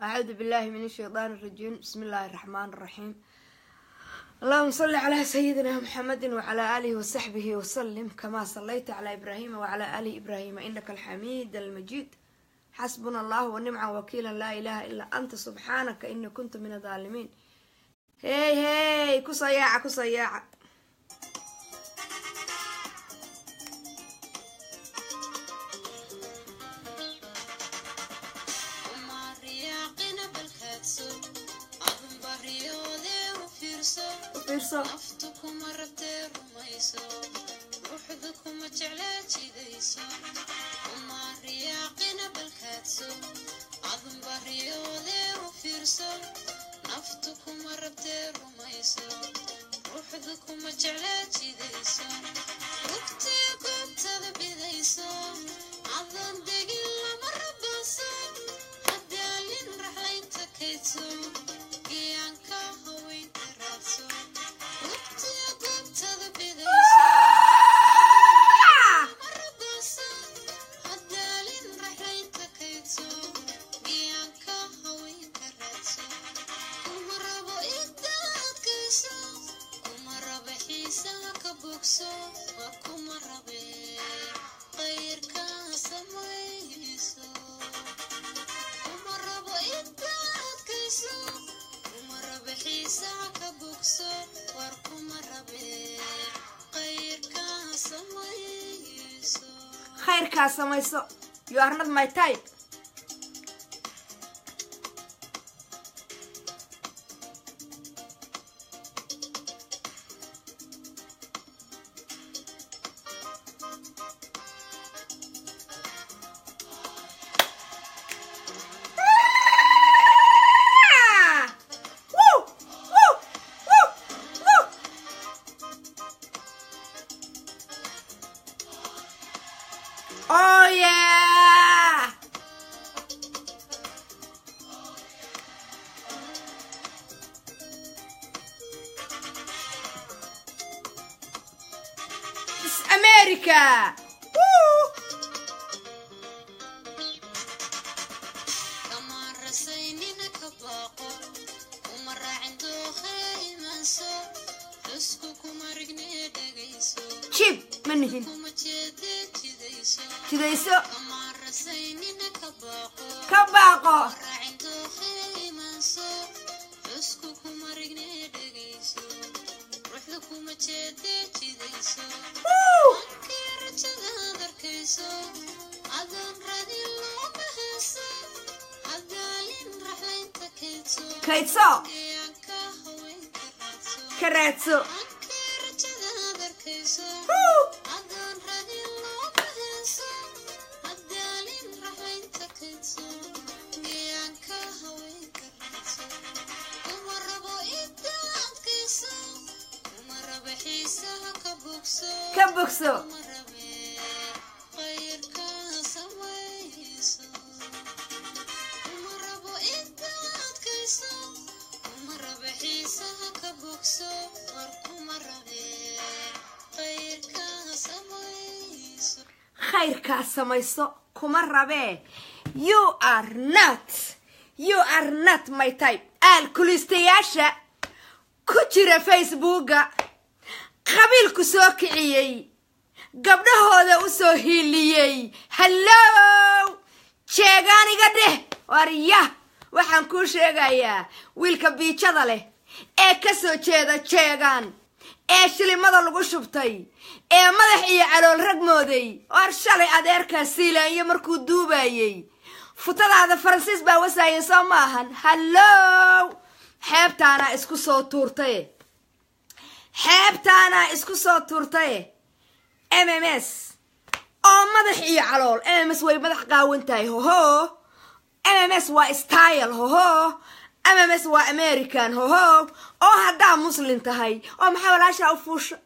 أعوذ بالله من الشيطان الرجيم. بسم الله الرحمن الرحيم. اللهم صل على سيدنا محمد وعلى آله وصحبه وسلم كما صليت على إبراهيم وعلى آل إبراهيم إنك الحميد المجيد. حسبنا الله ونعم وكيلا لا إله إلا أنت سبحانك إني كنت من الظالمين. هي كسياعة نفتكم مرتين رميسو روحكم جعلتي ديسو وما رياقنا بالكاتسو عظم بريودي وفيرسو نفتكم مرتين رميسو روحكم جعلتي ديسو وقتي قمت بديسو عظم دقيل مرة بسو هدالين رحلين تكيتو قيانكا هوين تراسو خيركا سميسو. You are not my type. Oh yeah! This is America! Woo! Chip, منهن جديسو كباقو كيتسو كراتسو كبوكسو خيركا سميسو كما ربي. You are not my type. الكوليستياشا كجرة فيسبوكا qabiilku soo kiciyay gabdhahooda u soo hiiliyay. Hello sheeganiga dheh wariya waxaan ku sheegayaa wiilka biijada leh ee ka soo jeeda sheegan ee shilimada lagu shubtay ee madax iyo calool rag mooday war shalay adeerka siilaanyo markuu duubayay futadaada Faransiis baa wasaayay soo maahan. Hello xeebtaana isku soo tuurtay xeebtaana isku soo tuurtay MMS oo madax iyo calool. MMS way madax qaawan tahay hoho. MMS waa style hoho. MMS waa American hoho. oo hadaa muslim tahay oo maxaa walaasha u fuusha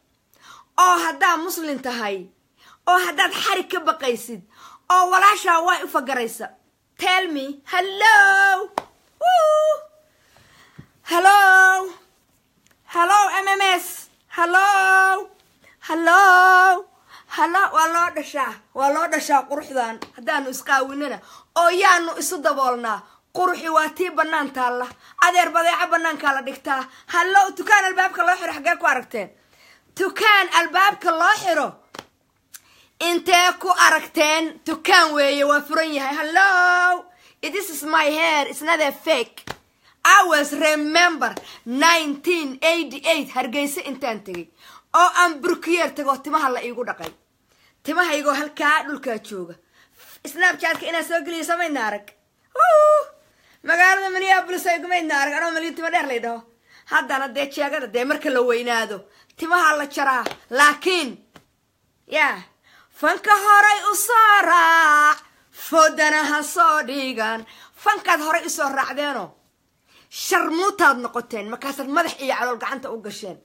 oo hadaa muslim tahay oo hadaad xarig ka baqaysid oo walaasha way u fagaraysa. Tell me hello. Woo! Hello MMS. Hello waa loo dhashaa quruxdan hadaanu isqaawinana oo yaanu isu daboolnaa قروحي واتي بنان تالا أدير بضيعة بنان كالا ديكتا هلو تكان الباب كالله حرو حقاكو أركتين تكان الباب كالله حرو انتاكو أركتين تكان ويه وفرنيه هلو this is my hair it's not a fake I was remember 1988 هرقيسي انتان تغي او ان بروكير تغو تماها لا ايقو دقاي تماها ايقو هالكا دولكا جوغا سناب شاتك انا سوقلي سمين نارك مقالة منيابلس ايقو مين نارك انا مليون تما دير ليدو هادا انا دي تشاقا دي مركا لو وينادو تماها لا تشرا لكن يا فانكا هوراي اصارا فودنا هصوديغان فانكاد هوراي اصار رعدينو شرموتاد نقطين مكاسد مدح إيا على القعنت أوقشين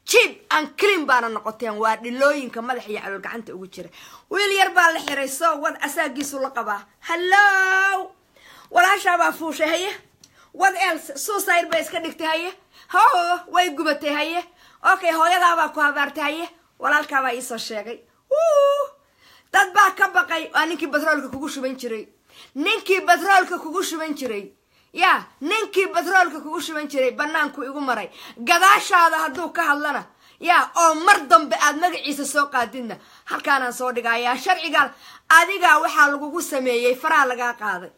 جيب أن كلين بانا نقطين وادلوين كمدح إيا على القعنت أوقشين ويل يربا لحريسو واد أساقيسو لقبا هلو ولا شابا فوشي هيه واد إلس سو ساير بيس كدكتي هيه هو واي قبتي هيه أوكي هو يدابا كوابارتي هيه ولا الكابا إيسو الشيقي داد با كبقاي وانيكي بترولك كوكوشو بنشري نينكي بترولك كوكوشو بنشري يا نينكي بترولك كوكوشو بنشري بنانكو إيقو مراي قداش هذا هدو كهلنا يا أو مردم بقاد مقعيس السوقات دينا هل كان صودقا يا شرعي قال أديقا وحا لقوكو سميي فرا لقا قاضي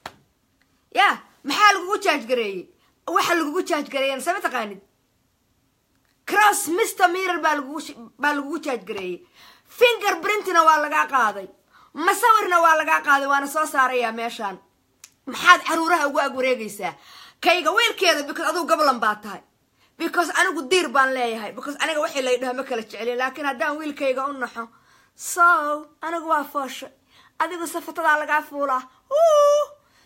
يا محا لقوكو تشاج قريي وحا لقوكو تشاج قريي أنا سمعت قاند كراس مستمير بالقوكو تشاج قريي فينجر برنتنا واللقا قاضي مصورنا واللقا قاضي وانا سو ساريا ميشان maxaad caruuraha ugu agwareegaysaa kayga weelkeeda because aduu gablan baa tahay because anigu diir baan leeyahay because aniga wixii la yidhaha ma kala jeceliyo laakiin haddaan wiilkayga u naxo so anigu waa foosho adigu safatadaa lagaa fuulaa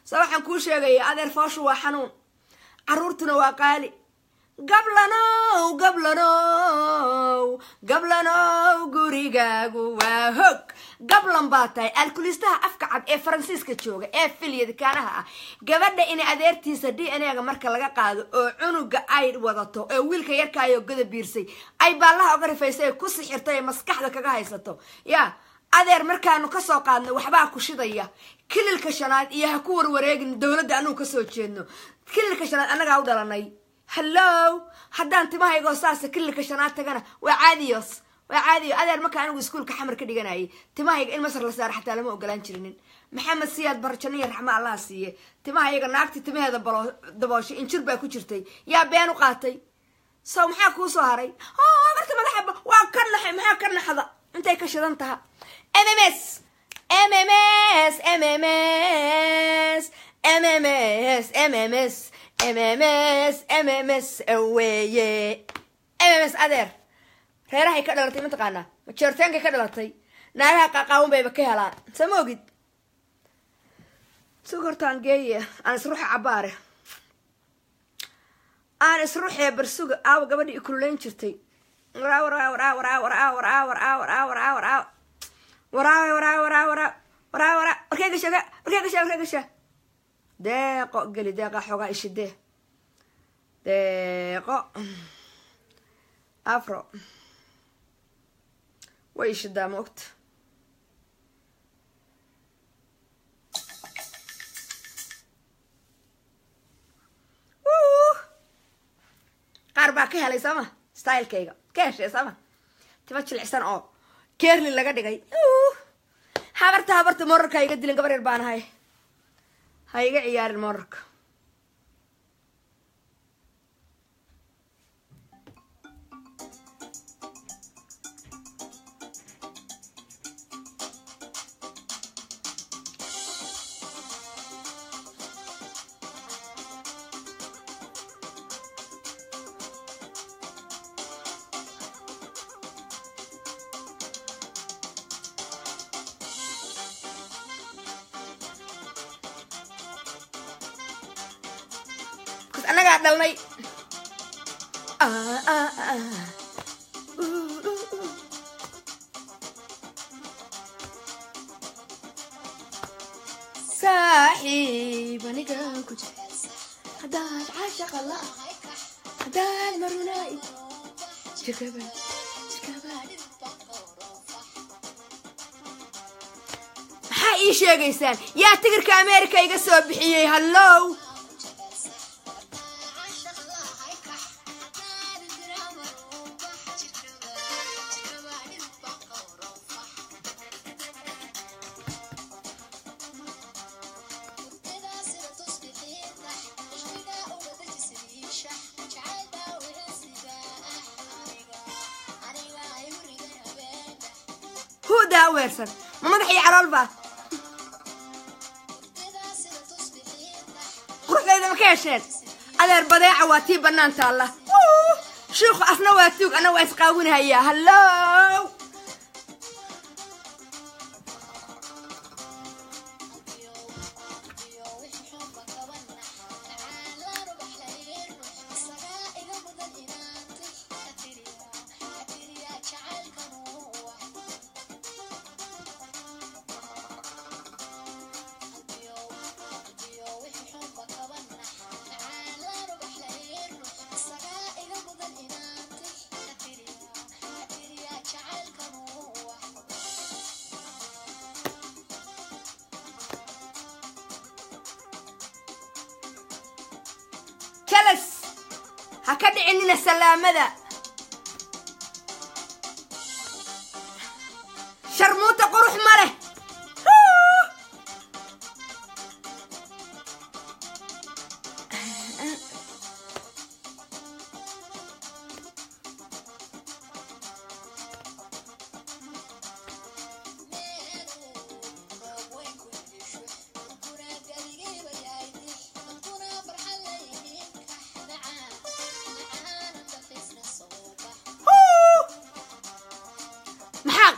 so waxaan kuu sheegaya adeer foosho waa xanuun caruurtuna waa qaali gablanow gurigaagu waa hog gablan baa tahay alkulistaha afka cad ee faransiiska jooga ee filyada kaanaha ah gabadha in adeertiisa DNA-ga marka laga qaado oo cunuga ay wadato ee wiilka yarkaayo gada biirsay ay baalaha uga rifaysay ku sixirtay maskaxda kaga haysato ya adeer markaanu ka soo qaadno waxbaa ku shidaya kililka shanaad iyo ha ku warwareegin dawladda aanu ka soo jeedno kililka shanaad anaga u dhalanay hello haddaan timahaygo saasa kililka shanaad tagana waa caadiyos waa caadiyo adeer marka anigu iskuulka xamar ka dhiganayay timahayga in masar la saar xataa lama ogolaan jirinin maxamed siyaad barjaniya raxma allah siiye timahayga naagti timaheeda dabooshay injir baa ku jirtay yaa been u qaatay soo maxaa kuu soo haray marka madaxa waa ka naxay maxaa ka naxda intay ka shidan taha MMS aweye MMS adeer reerahay ka dhalatay ma taqaanaa ma jeerteenka ka dhalatay naagaha qaaqaawan bayba ka helaan sama ogid sugartaan geeye aan isruuxa cabaare aan isruuxee barsuga aawa gabadhii ikululeyn jirtay warkeygasha deeqo geli deeqa xoogaa ishidee deeqo afro way ishidaa ma ogta qaar baa ka helay sama stylekayga ka heshee sama tima jilicsan oo keerli laga dhigay habarta morarka iga dilin gabar yar baan ahay ha iga ciyaarin morarka anagaa dhalnay saaxiib aniga ku jecel hadaad caashaqa la hadaad marunay jikaba maxaa ii sheegaysaan yaa tigirka Ameerika iga soo bixiyay hallow daa weersan ma madaxii calool baa quruxdayda ma ka hesheen adeer badeeca waa tii bannaanta allah shiikhu asna waa tuug ana waa isqaawinahayaa hallow كلس هكذا عندنا سلامة شرموطة قروح مره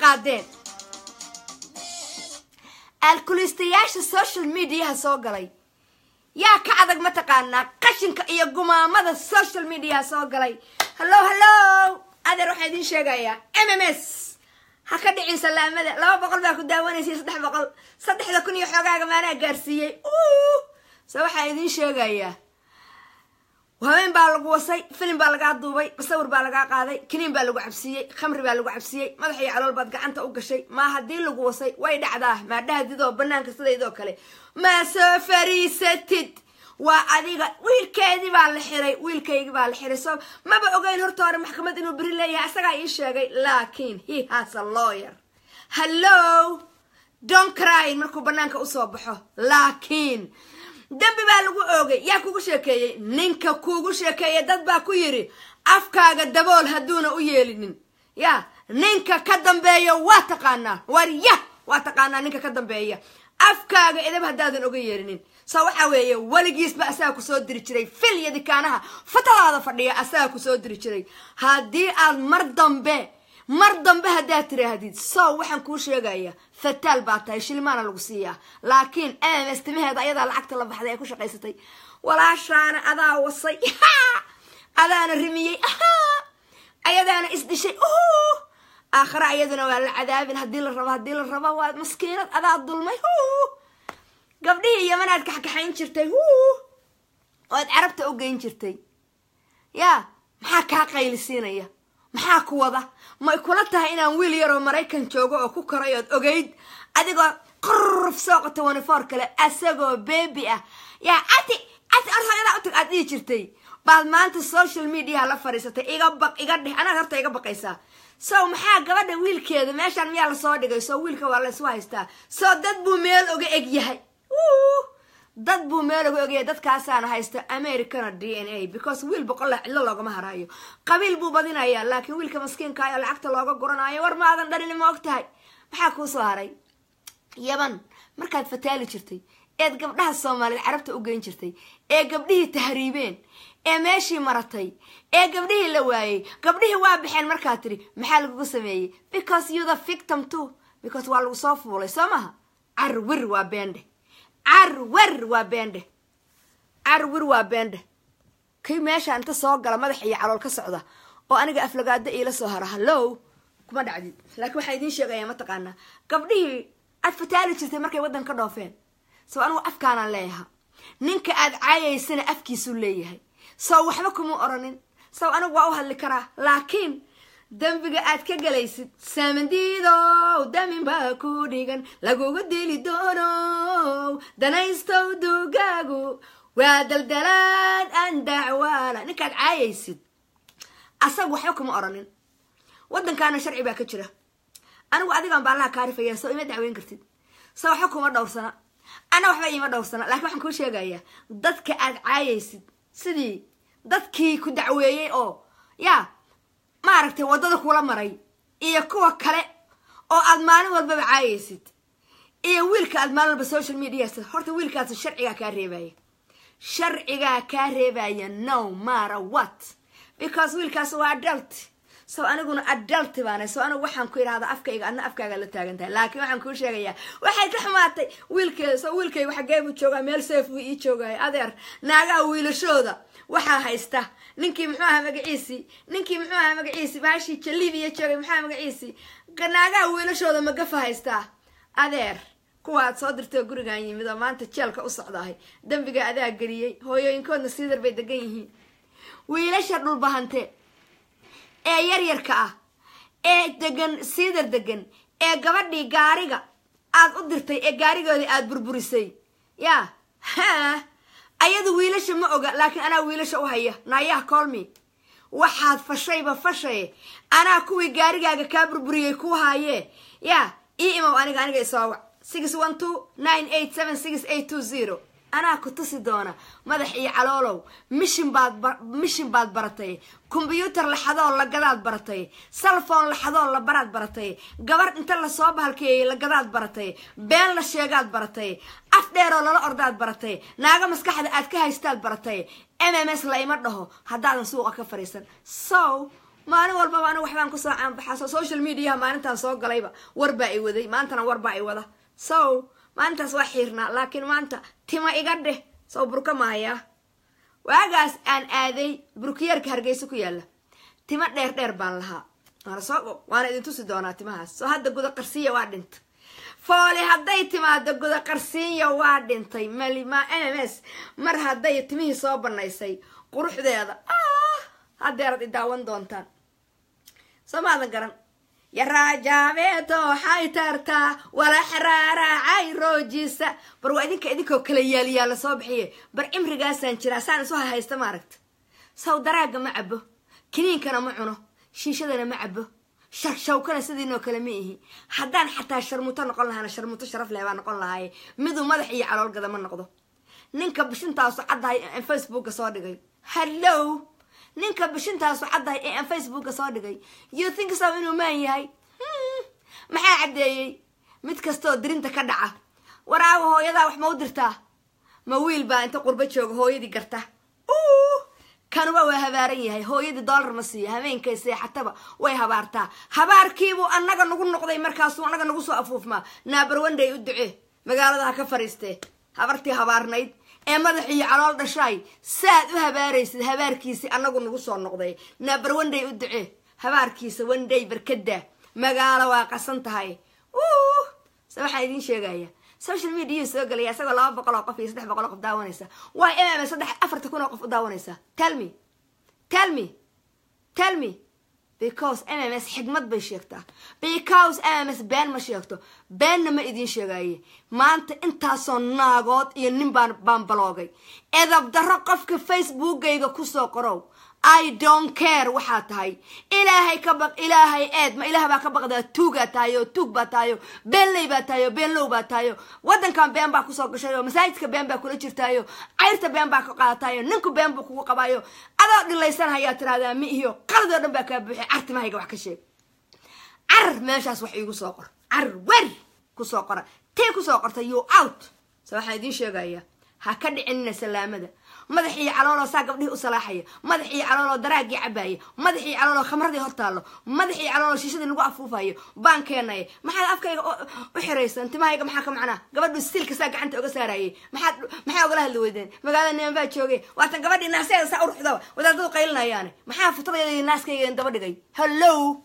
قادين الكوليستياش السوشيال ميديا سوقلي يا كعدك ما تقانا قشنك يا قمامة السوشيال ميديا سوقلي هلو هذا روح يدين شقايا MMS هكذا عين سلامة لا بقول باكو داواني سي صدح لكن يحوقا ما انا قارسيي سوحا يدين شقايا وهمين baa lagu wasay film baa laga duubay sawir baa laga qaaday kiniin baa lagu cabsiyay khamri baa lagu cabsiyay madaxii calool baad gacanta u gashay ma hadii lagu wasay way dhacdaa ma dhahdidoo banaanka sideedoo kale ma soo fariisatid waa adiga wiilkeedii baa la xiray wiilkaygi baa la xiray soo maba ogeyn horta hore maxkamad inuu bari leeyahay asaga ii sheegay laakiin he has a lawyer hello don't cry markuu banaanka u soo baxo laakiin dambi baa lagu oogay yaa kugu sheekeeyay ninka kugu sheekeeyay dad baa ku yiri afkaaga dabool haduuna u yeelinin ya ninka ka dambeeyo waa taqaanaa wariya waa taqaanaa ninka ka dambeeya afkaaga idab hadaadan uga yeelinin soo waxa weeye waligiisba asaga ku soo diri jiray fil yadi kaanaha fatalaada fadhiya asaga ku soo diri jiray hadii aad mar dambe hadaa tirahdid soo waxaan kuu sheegaya fataal baa tahay shilmaana lagu siiyaa laakiin MMS-timaheeda ayadaa lacagta la baxday ay ku shaqaysatay walaashaana adaa wasay adaana rimiyey ayadaana isdishay aakhira ayaduna waa la cadaabin hadii la rabo waa maskiinad adaa dulmay gabdhihii yamanaad kaxkaxayn jirtay ood carabta u geyn jirtay yaa maxaa kaa qaylisiinaya maxaa ku wada ma kula tahay inaan wiil yar oo Mareykan joogo oo ku koray oo ogeyd adigoo qurf soo qato 24 kale asagoo baby ah yaa ati arhayada u tag adii jirtay baad maanta social media la fariisatay iga dheh ana horta iga baqaysaa soo maxaa gabadha wiilkeeda meeshan miyaa la soo dhigay soo wiilka waa la isku haystaa soo dad buu meel uga eg yahay dad buu meel uga ogay dadkaasana haysta American DNA because wiil boqol cidlo looga harayo qabiil buu badinaya laakiin wiilka maskiinka ah lacagta looga goranayo war maadan dharin ma ogtahay maxaa ku soo haray yaban markaad fataali jirtay eed gabdhaha Soomaaliyeed carabta u geyn jirtay ee gabdhihii tahriibeen ee meeshii maratay ee gabdhihii la waayay gabdhihii waa bixeen markaa tiri maxaa lagu sameeyay because you the victim too because waa lagu soo fuulay Soomaha arwir waa beende arwir waa beende kay meesha inta soo gala madax iyo calool ka socda oo aniga aflagaada ila soo hara hello kuma dhacdid laakiin waxa idin sheegaya ma taqaana gabdhihii aad fataali jirtay markay wadan ka dhoofeen soo anigu afkaana leeyahay ninka aad caayaysana afkiisu leeyahay soo waxba kuma oranin soo anigu waa u hadli karaa laakiin dambiga aad ka galaysid samandiido damin baa ku dhigan lagugu dili doono danaysto dugaagu waa daldalaad aan dacwaana ninkaad caayaysid asaga waxba kuma oranin wadankaana sharci baa ka jira anigu adigan baa Allah kaarifaya soo ima dacweyn kartid soo waxba kuma dhowrsana ana waxba ima dhowrsana laakiin waxaan ku sheegayaa dadka aad caayaysid sidii dadkii ku dacweeyay oo yaa ma aragtay wadada kula maray iyo kuwa kale oo aad maalin walbaba caayaysid iyo wiilka aad maalin walba social media horta wiilkaas sharciga ka reebaya sharciga ka reebaya no matter what because wiilkaas waa adult so aniguna adult baana so anigu waxaan ku iraahdaa afkayga adna afkaaga la taagan tahay laakiin waxaan ku sheegayaa waxay ka xumaatay wiilkay waxa geebu jooga meel safe uu ii joogay adeer naaga wiilashooda waxa haysta ninkii muxuu ahaa magaciisi baashi jalibiya joogay muxuu ahaa magaciisi naaga wiilashooda magafa haysta adeer kuwaad soo dirtay gurigan yimid oo maanta jeelka u socdahay dambiga adaa galiyay hooyooyinkoodna sidar bay degan yihiin wiilasha dhul bahante ee yaryarka ah ee degan sidar degan ee gabadhii gaariga aad u dirtay ee gaarigoodii aad burburisay yaa ayadu wiilasha ma oga laakiin anaa wiilasha u haya naayaha colmi waxaad fashay anaa kuwii gaarigaaga kaa burburiyay ku haayee yaa ii imow aniga isoo wac 612-987-6820 anaa ku tusi doona madax iyo caloolow mission baad baratay computer laxadoo la gadaad baratay cellphone laxadoo la baraad baratay gabar inta la soo bahalkeeyay la gadaad baratay been la sheegaad baratay af dheeroo lala ordaad baratay naaga maskaxda aad ka haystaad baratay MMS la ima dhaho haddaadan suuqa ka fariisan so maalin walba anigu waxbaan ku soo caanbaxaa social media maalintaan soo galayba warbaa i waday maantana warbaa i wada so maantaas waa xiirnaa laakiin maanta tima iga dheh soo burka maayaa waagaas aan aaday burkiyeerka Hargeysa ku yaala tima dheer baan lahaa waana idin tusi doonaa timahaas soo hadda guda qarsiya waa dhintay fooli hadday timaado guda qarsiya waa dhintay malima MMS mar hadday timihii soo banaysay quruxdeeda haddeerad i daawan doontaan samaadan garan يا راجعتو حيترتا ولا حرارة عاي روجيسا برو إدينكو كلا يالي صبحية بر إمرقاسان جراسان سوها هاي استماركت سو دراجة معبه كنين كانوا معنا شيشة معبه شو كان سدينو كلاميه حدان حتى شرموتا نقول لها أنا شرموتا شرف لها نقول لها هاي مدو مدحي على القدم من نقضه نينكا بشنتا صعد هاي فيسبوك صادقي هلو ninka bishinta soo caday ee Facebook soo dhigay you think so inuu maan yahay maxaa cadeeyay mid kasto dirinta ka dhaca waraawo hooyada wax ma u dirtaa ma wiil baa inta qurba jooga hooyadii garta kan waa habaaran yahay hooyadii dollar ma siiyo habeenkay seexataba way habaartaa habaarkiibu annaga nagu noqday markaas annaga nagu soo afuufma naabar wanday u ducee magaalada ka fariistay habartii habaarnayd ee madaxii calool dhashay saad u habaaraysid habaarkiisi annagu nagu soo noqday naabar wanday u ducee habaarkiisa wanday barkada magaalo waa qasan tahay sabaxa idin sheegaya social media soo galaya asagoo 200 qof iyo 300 qof daawanaysa waa MMS 400 qof u daawanaysa tell me because MMS xigmad bay sheegtaa because MMS been ma sheegto beenna ma idin sheegaye maanta intaasoo naagood iyo nin baan bloogay edab darro qofka Facebookgayga ku soo qorow I don't care waxa tahay ilaahay ka baq ilaahay eed ma ilaahay baa ka baqdaa tuuga taayo tuug baa taayo beenley baa taayo beenlow baa taayo wadankan been baa ku soo gashayo masaajidka been baa kula jirtaayo cayrta been baa ka qaatayo ninku been buu kugu qabayo adoo dhilaysan hayaa tiraahdaa mi iyo qalad dhan baa ka buuxay artimahayga wax ka sheeg meeshaas wax iigu soo qor wer ku soo qora tii ku soo qorta you out waxa idin sheegaya ha ka dhicin salaamada madaxii caloolo saa gabdhii u salaaxaya madaxii caloolo daraagii cabaaya madaxii caloolo khamradii hortaalo madaxii caloolo shishadii lagu afuufayo baan keenay maxaa afkayga u xireysan timahayga maxaa ka macnaa gabadhu silka saa gacanta uga saarayay maxaa uga hadli weydeen magaalada Neembaa joogay waatan gabadhii naaseeda saa u ruxdo wadaadadu qaylinayaan maxaa futrayada naaskayga daba dhigay hello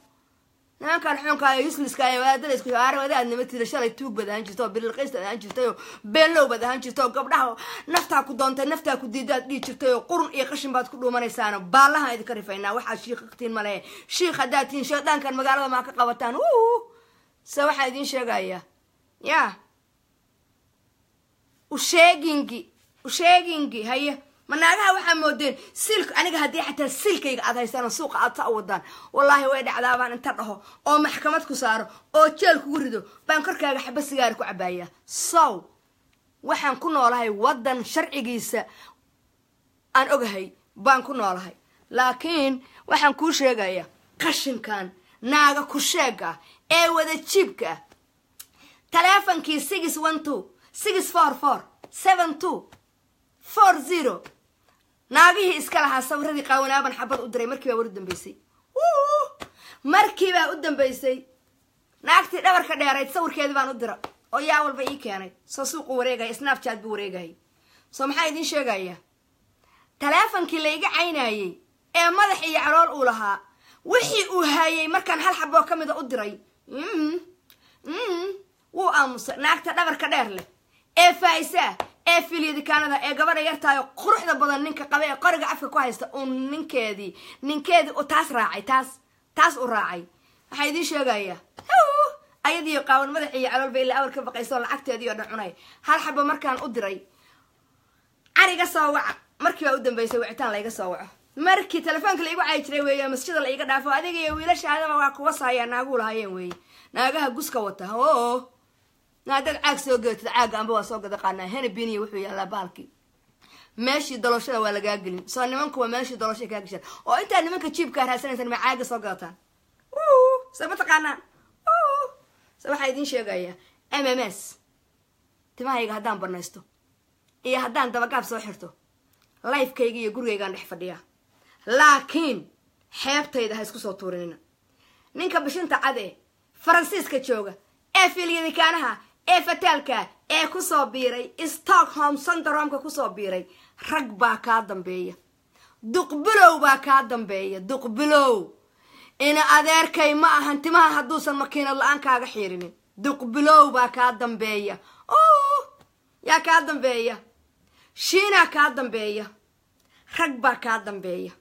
نانكان حونكا يسلس كاي وادل اسكو عار وداد نمتي شلay tuug badan jirto bilqeys aan jirto beelow badan jirto gabdhaha nafta ku doonta nafta ku diidaad dhii jirto qurun iyo qashin baad ku dhuumanaysaana baalaha idin ka rifaynaa waxa shiiqtiin male shiiq hadaatiin sheedankan magaalada ma ka qabataan sa waxa idin sheegaya ya u sheegingi haya managaha waxa moodeen silk aniga hadii xataa silkayga aad haystaan suuqa aad ta wadaan wallahi way dhacdaabaan inta dhaho oo maxkamad ku saaro oo jeel kugu rido baan korkaaga xabba sigaar ku cabaaya so waxaan ku noolahay wadan sharcigiisa aan ogahay baan ku noolahay laakiin waxaan ku sheegaya qashinkan naaga ku sheega ee wada jiibka taleefankii 612 644 7240 naagihii iska lahaa sawiradii qaawanaaban xabad u diray markii baa war u dambeysay markii baa u dambeysay naagtii dhabarka dheerayd sawirkeedii baan u dira oo yaa walba ii keenay soo suuqu wareegay snapchat buu wareegay soo maxaa idin sheegaya taleefankii la iga caynayay ee madax iyo calool uu lahaa wixii uu hayay markaan hal xabo ka mid u diray wuu aamusa naagta dhabarka dheer leh ee faaysa ee filiyada Canada ee gabadha yartaayo quruxda badan ninka qaba ee qoriga afka ku haysta oo ninkeedii oo taas raacay taas u raacay waxa idin sheegaya ayadii qaawan madax iyo calool bay la awr ka baqayso lacagteedii oo dhacunay hal xabo markaan u diray ariga soo wac markii baa u dambeysay wicitaan la iga soo waco markii telefoonka la igu caay jiray weeyo masjidda la iga dhaafo adiga iyo wiilashaadaba waa kuwa saaya naagu lahaayeen weey naagaha guska wata naadad caag soo geetid caag amba waa soo gada qaana hena biniye wuxuu yaalaa baalki meeshii daloshada waa laga gelin soo nimanku waa meeshii daloshay ka gashan oo inta nimanka jiibka raadsanaysan ma caaga soo gataan sabata qaana waxa idin sheegaya MMS timahayga haddaan barnaysto iyo haddaan dabagaab soo xirto lifekayga iyo gurigaygaan dhex fadhiya laakiin xeebtayda ha isku soo tuurinina ninka bishinta cade faransiiska jooga ee filiyada Kaanaha ee fataalka ee ku soo biiray Stockholm syndrome-ka ku soo biiray rag baa ka dambeeya duqbilow baa ka dambeeya duqbilow ina adeerkay ma ahan timaha haduusan makiinad la'aan kaaga xiirinin duqbilow baa ka dambeeya yaa ka dambeeya shiina ka dambeeya rag baa ka dambeeya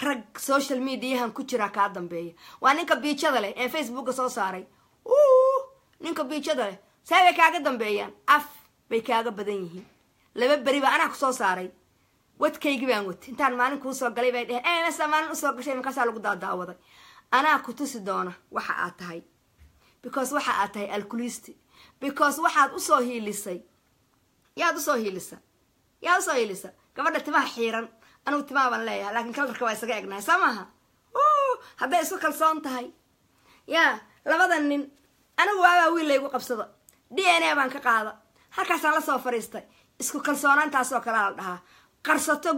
rag social media-han ku jira ka dambeeya waa ninka biijada leh ee Facebook soo saaray ninka biijada leh sabay kaaga dambeeyaan af bay kaaga badan yihiin laba bari baa anaa ku soo saaray wadkaygi baan wad intaan maalin ku soo galay bay dhaheen ma samaan u soo gashay ma ka saa lagu daadaawaday anaa ku tusi doona waxa aad tahay because waxa aad tahay alcoholist because waxaad u soo hiilisay yaad u soo hiilisa gabadha timaha xiiran anu timaha baan leeyahay laakiin kalarka waa isaga egnahay samaha hadday isku kalsoon tahay yaa labadan nin anigu waa wiil laygu qabsado DNA baan ka qaada halkaasaan la soo fariistay isku kalsoonaantaasoo kala la dhahaa qarsato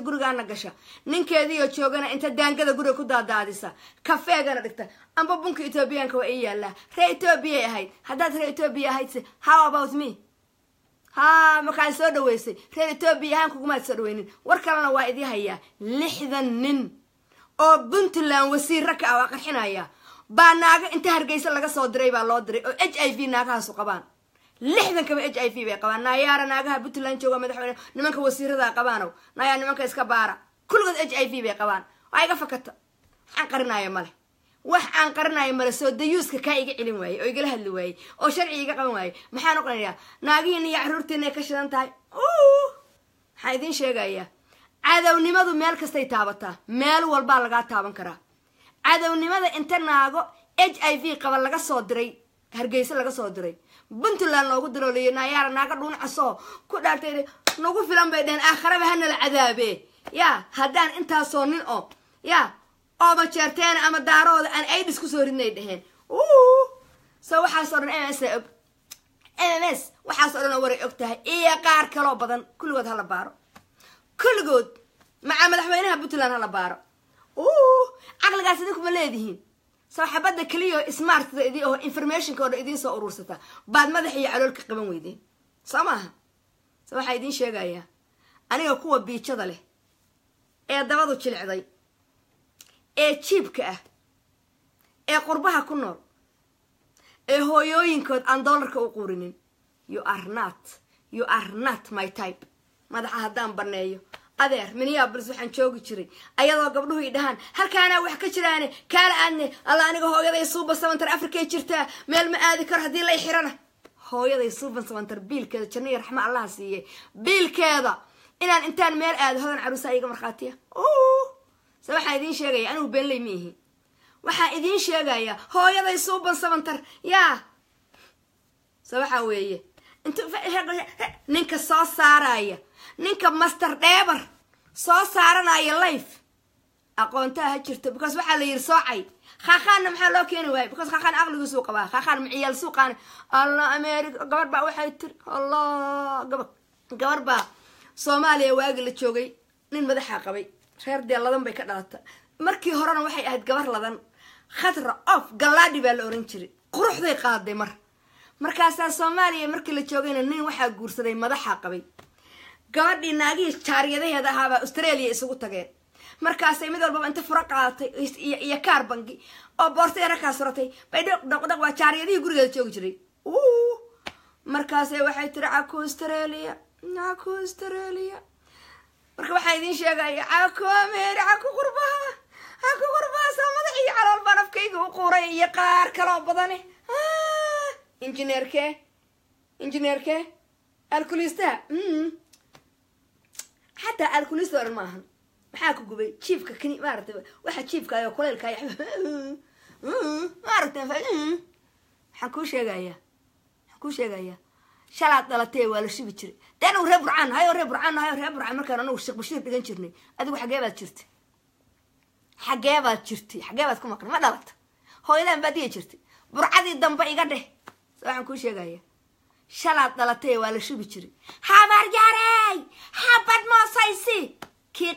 gurigaana gasha ninkeediyo joogana inta daangada guriga ku daadaadisa kafeegana dhigta amba bunka Etoobiyaanka waa yaala reer Etoobiya ahayd haddaad reer Etoobiya ahayd how about me markaan soo dhaweysay reer Etoobiya ahaan kuguma soo dhaweynin war kalena waa idii hayaa 60 nin oo Puntland wasiir ka ah qarxinaya baa naaga inta Hargeysa laga soo diray baa loo diray oo HIV naagahaas u qabaan 60 kaba HIV bay qabaan naayara naagaha Puntland jooga madaxweyne nimanka wasiirada qabaano naaya nimanka iska baara kulligood HIV bay qabaan ay ga fakata aan qarinayo male wax aan qarinayo male soo dayuuska ka iga cilin waayay oo igala hadli waayay oo sharci iga qaban waayay maxaan u qarinayaa naagihiin iyo caruurtiina ka shidan tahay waxaa idin sheegaya cadownimadu meel kastay taabataa meel walba laga taaban karaa cadownimada inta naago HIV qaba laga soo diray Hargeysa laga soo diray Puntland loogu diroolay naayara naaga dhuunaca soo ku dhaartay nagu filan bay dheen aakhiraba hana la cadaabe yaa haddaan intaasoo nin oo yaa oo ma jeerteen ama daarooda aan AIDS ku soo ridnay dhaheen soo waxaa soo dhan MMS waxaa soo dhan waray ogtahay iyo qaar kale oo badan kulligood hala baaro kulligood maca madaxweynaha Puntland hala baaro aqligaas idinku ma leedihiin soo xabada kaliyo smart idii oo information kooda idin soo urursata baad madax iyo calool ka qaban weydeen samaha soo waxa idin sheegaya aniga kuwa biijada leh ee dabadu jilicday ee jiibka ah ee qurbaha ku nool ee hooyooyinkood aan dollarka u quurinin you are not my type madaxa haddaan baneeyo adeer Minneapolis waxaan joogi jiray ayadoo gabdhuhu ay dhahan halkaana wax ka jiraan kaala aadne alla aniga hooyaday suuba samantar Afrika jirta meel ma aadi kar hadii la xirana hooyaday suuba samantar biilkeeda janniyo raxma Allah siiye biilkeeda inaan intaan meel aad hodan caruusa iga marxaatiya waxaan idin sheegaya anigu been lay miihi waxaan idin sheegaya hooyaday suuba samantar yaa waxa weeye inta ninka soo saaraya ninka master Deber soo saaranaya life aqoontaa ha jirto because waxaa la yiri soocay khaqaanna maxaa loo keeni waayay because khaqaan aqligu soo qabaa khaqaan miciyaal suuqaan allah America gabar baa waxay tir allah gabar baa Soomaaliya waagi la joogay nin madaxa qabay reer deeladan bay ka dhalatay markii horena waxay ahayd gabar ladan khadra of galaadi baa la oran jiray quruxday qaaday markaas Soomaaliya markii la joogayna nin waxa guursaday madaxa qabay gabadhii naagii jaariyadaheeda ahaa Australia isugu tageen markaas ay mid walba inta fura qaadatay iyo kaar bangi oo boorteera ka suratay bay dhaq waa jaariyadii gurigeeda joogi jiray markaas ay waxay tiri aku Australia marka waxay idin sheegay aku America aku qurbaha samada iyo calool barafkayga u quuray iyo qaar kale oo badan injineerke alkulista حتى الكوليسترول الماهن maxaa ku gubay chiefka kini maartay waxa chiefka ayo kuleelka ay maartay waxaan ku sheegaya shalaad dhalatay waa la shibi jiray taan uu reer burcaan markaan anagu Sheekh Bashiir dhigan jirnay adigu xagee baad jirtay ku maqan ma dhalat hooyadan baad jirtay burcadii dambe iga dheh waxaan ku sheegaya shalaad dhalatay waa la shibi jiray habar jaaray habad ma saysi ki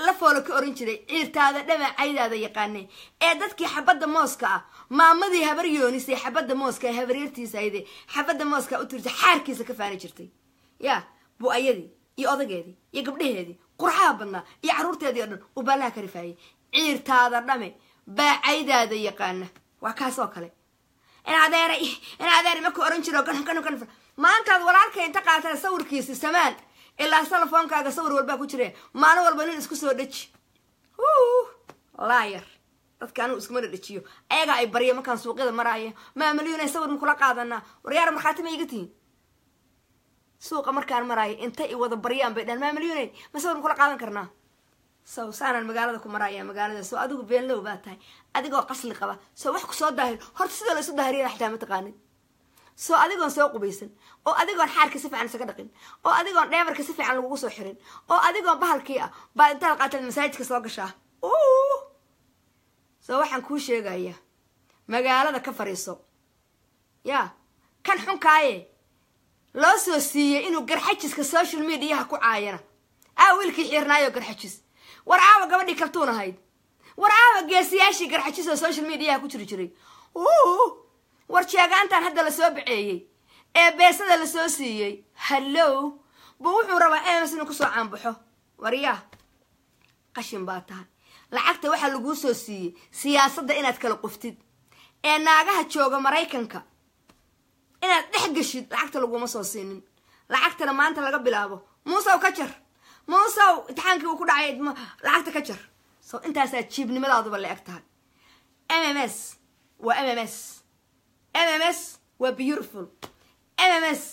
la foolo ka oran jiray ciirtaada dhamacaydaada yaqaanay ee dadkii xabada mooska ah maamadii habar yoonisay xabada mooska habareertiisa ayde xabada mooska u tirtay xaarkiisa ka faani jirtay ya buu ayadii iyo odageedii iyo gabdhaheedii qurxaha badnaa iyo caruurteedii oo dhan u baalaha ka rifaayay ciirtaada dhame baacaydaada yaqaana waa kaas oo kale in adeer ma ku oran jiro kan maanta walaalkay inta qaatay sawirkiisa samaan ilaa telefonkaaga sawir walba ku jire maalin walba nin isku soo dhaji laayar dadkaan uu isku mara dhajiyo ayaga ay bariyo markaan suuqyada maraayo ma milyan ay sawir kula qaadana waryaar marxaati ma igatiin suuqa markaan maraayo inta ay wada bariyaan bay dhan ma milyan ma sawir kula qaadan karnaa soo saanan magaalada ku maraya magaalada soo adigu been loo baa tahay adigoo qasli qaba soo wax ku soo daahir horta sidoo la isu daahiriyo xataa ma taqaanid soo adigoon soo qubaysan oo adigoon xaarka si fiican isaga dhaqin oo adigoon dheebarka si fiican lagu soo xirin oo adigoon bahalkii ah baa inta qaatay masaajidka soo gashaa soo waxaan ku sheegaya magaalada ka fariiso ya kan xunkaaye loo soo siiyay inuu garxajiska social media ku caayana wiilkii xirnaayo garxajis waraawa gabadhii kaltuun ahayd waraawa geesiyaashii garxajis oo social media ku jiray warjeegaantan hadda la soo baceeyay ee beesada la soo siiyay hello buu wuxuu rabaa MS inuu ku soo caanbaxo wariyaa qashin baa tahay lacagta waxa lagu soo siiyay siyaasadda inaad kala qoftid ee naagaha jooga Mareykanka inaad dhex gashid lacagta laguma soo siinin lacagtana maanta laga bilaabo muusaw ka jar muusaw intixaankii uu ku dhacay lacagta ka jar soo intaasaa jiibnimadaadu la eg tahay MMS waa beautiful MMS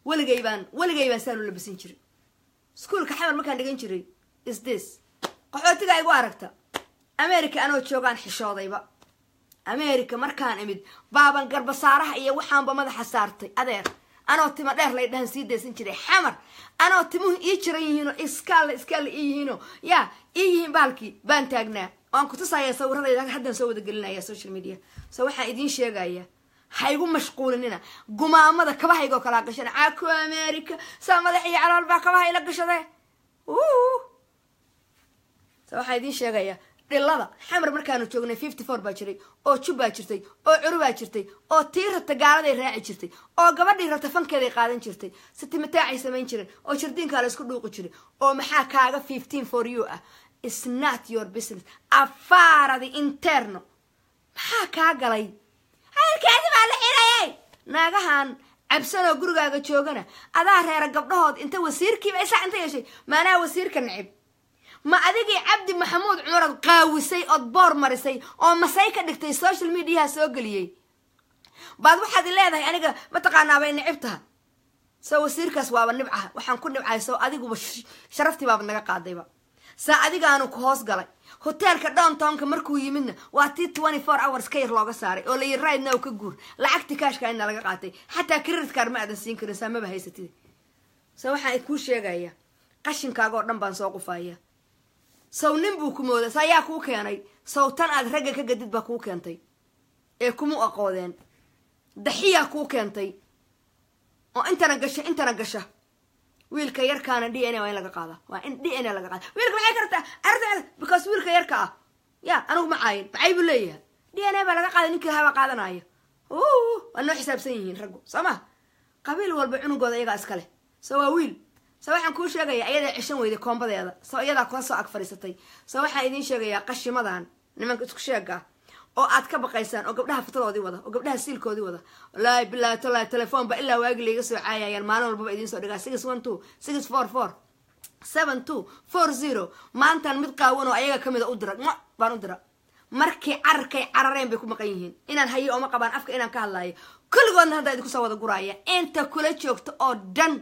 waligay baan saan u labisan jiray iskuulka xamar markaan dhigan jiray is this qaxootiga igu aragta America anoo joogaan xishoodayba America markaan imid baaban garbasaaraha iyo waxaanba madaxa saartay adeer anoo timo dheer lay dhahan sii deysan jiray xamar anoo timuhu ii jiran yihiin oo iskaal yihiin ya yihiin baalkii baan taagnaa waan ku tusaya sawirradayda haddan soo wada gelinaya social media soo waxaan idin sheegaya haygu mashquulinina gumaamada kabahayga kala gashan caako America samada iyo calool baa kabahay la gashaday soo waxaan idin sheegaya dhilada xamar markaanu joognay 54 baa jiray oo jubba jirtay oo curubaa jirtay oo tiirta gaaladay raaci jirtay oo gabadhii rabta fankeeday qaadan jirtay sitimataaci sameyn jiray oo jirdiinka la isku dhuuqi jiray oo maxaa kaaga 15 for you ah it's not your business afaradi interno maxaa ka galay halkaadi baa la xirayay naagahan absano gurigaaga joogana adaa reer gabdhahood inta wasiirkiiba isa inta yeeshay maana wasiirka nacib ma adigii Cabdi Maxamuud Cumar qaawisay oo boor marisay oo masay ka dhigtay social media soo galiyay baad waxaad leedahay aniga ma taqaanaa bay nacibtaha soo wasiirkaas waaba nibcaha waxaan ku nibcay soo adigu sharaftii baad naga qaadayba saa adiga aanu ku hoos galay hotelka downtownka markuu yimidna waa 24 hours ka yar looga saaray oo la yiri right now ka guur lacagti kaashka in laga qaatay xataa credit card ma aadan siin karin saamaba haysatid soo waxaan ku sheegaya qashinkaaga oo dhan baan soo qufaya saw nin buu ku mooday sayaa kuu keenay sawtan aad ragga ka gadid baa kuu keentay ee kuma aqoodeen daxiya kuu keentay oo intana gasha wiilka yarkaana DNA waa in laga qaada waa in DNA laga qaada wiilka maxay kartaa arda because wiilka yarka ah ya anigu ma caayin buu leeyahay DNA baa laga qaada ninkii haba qaadanaya waa xisaabsan yihiin raggu sama qabiil walba cunugooda iyaga iskale soo waa wiil soo waxaan kuu sheegayaa ayada cishan weyday koombadeeda soo iyada ku soo ag fariisatay soo waxaan idin sheegayaa qashimadan nimanka isku sheega oo aad ka baqaysaan oo gabdhaha fatadoodii wada oo gabdhaha siilkoodii wada wallaahi billahi taala telefoon ba ilaa waagi laga soo caayayaan maalin walba idin soo dhigaa 612 644 7240 maantan mid qaawan oo ayaga kamid u dira baan u dira markii carareen bay ku maqan yihiin inaan hayo oo ma qabaan afka inaan ka hadlaayo kulligoodna hadda idinku soo wada guraaya inta kula joogto oo dhan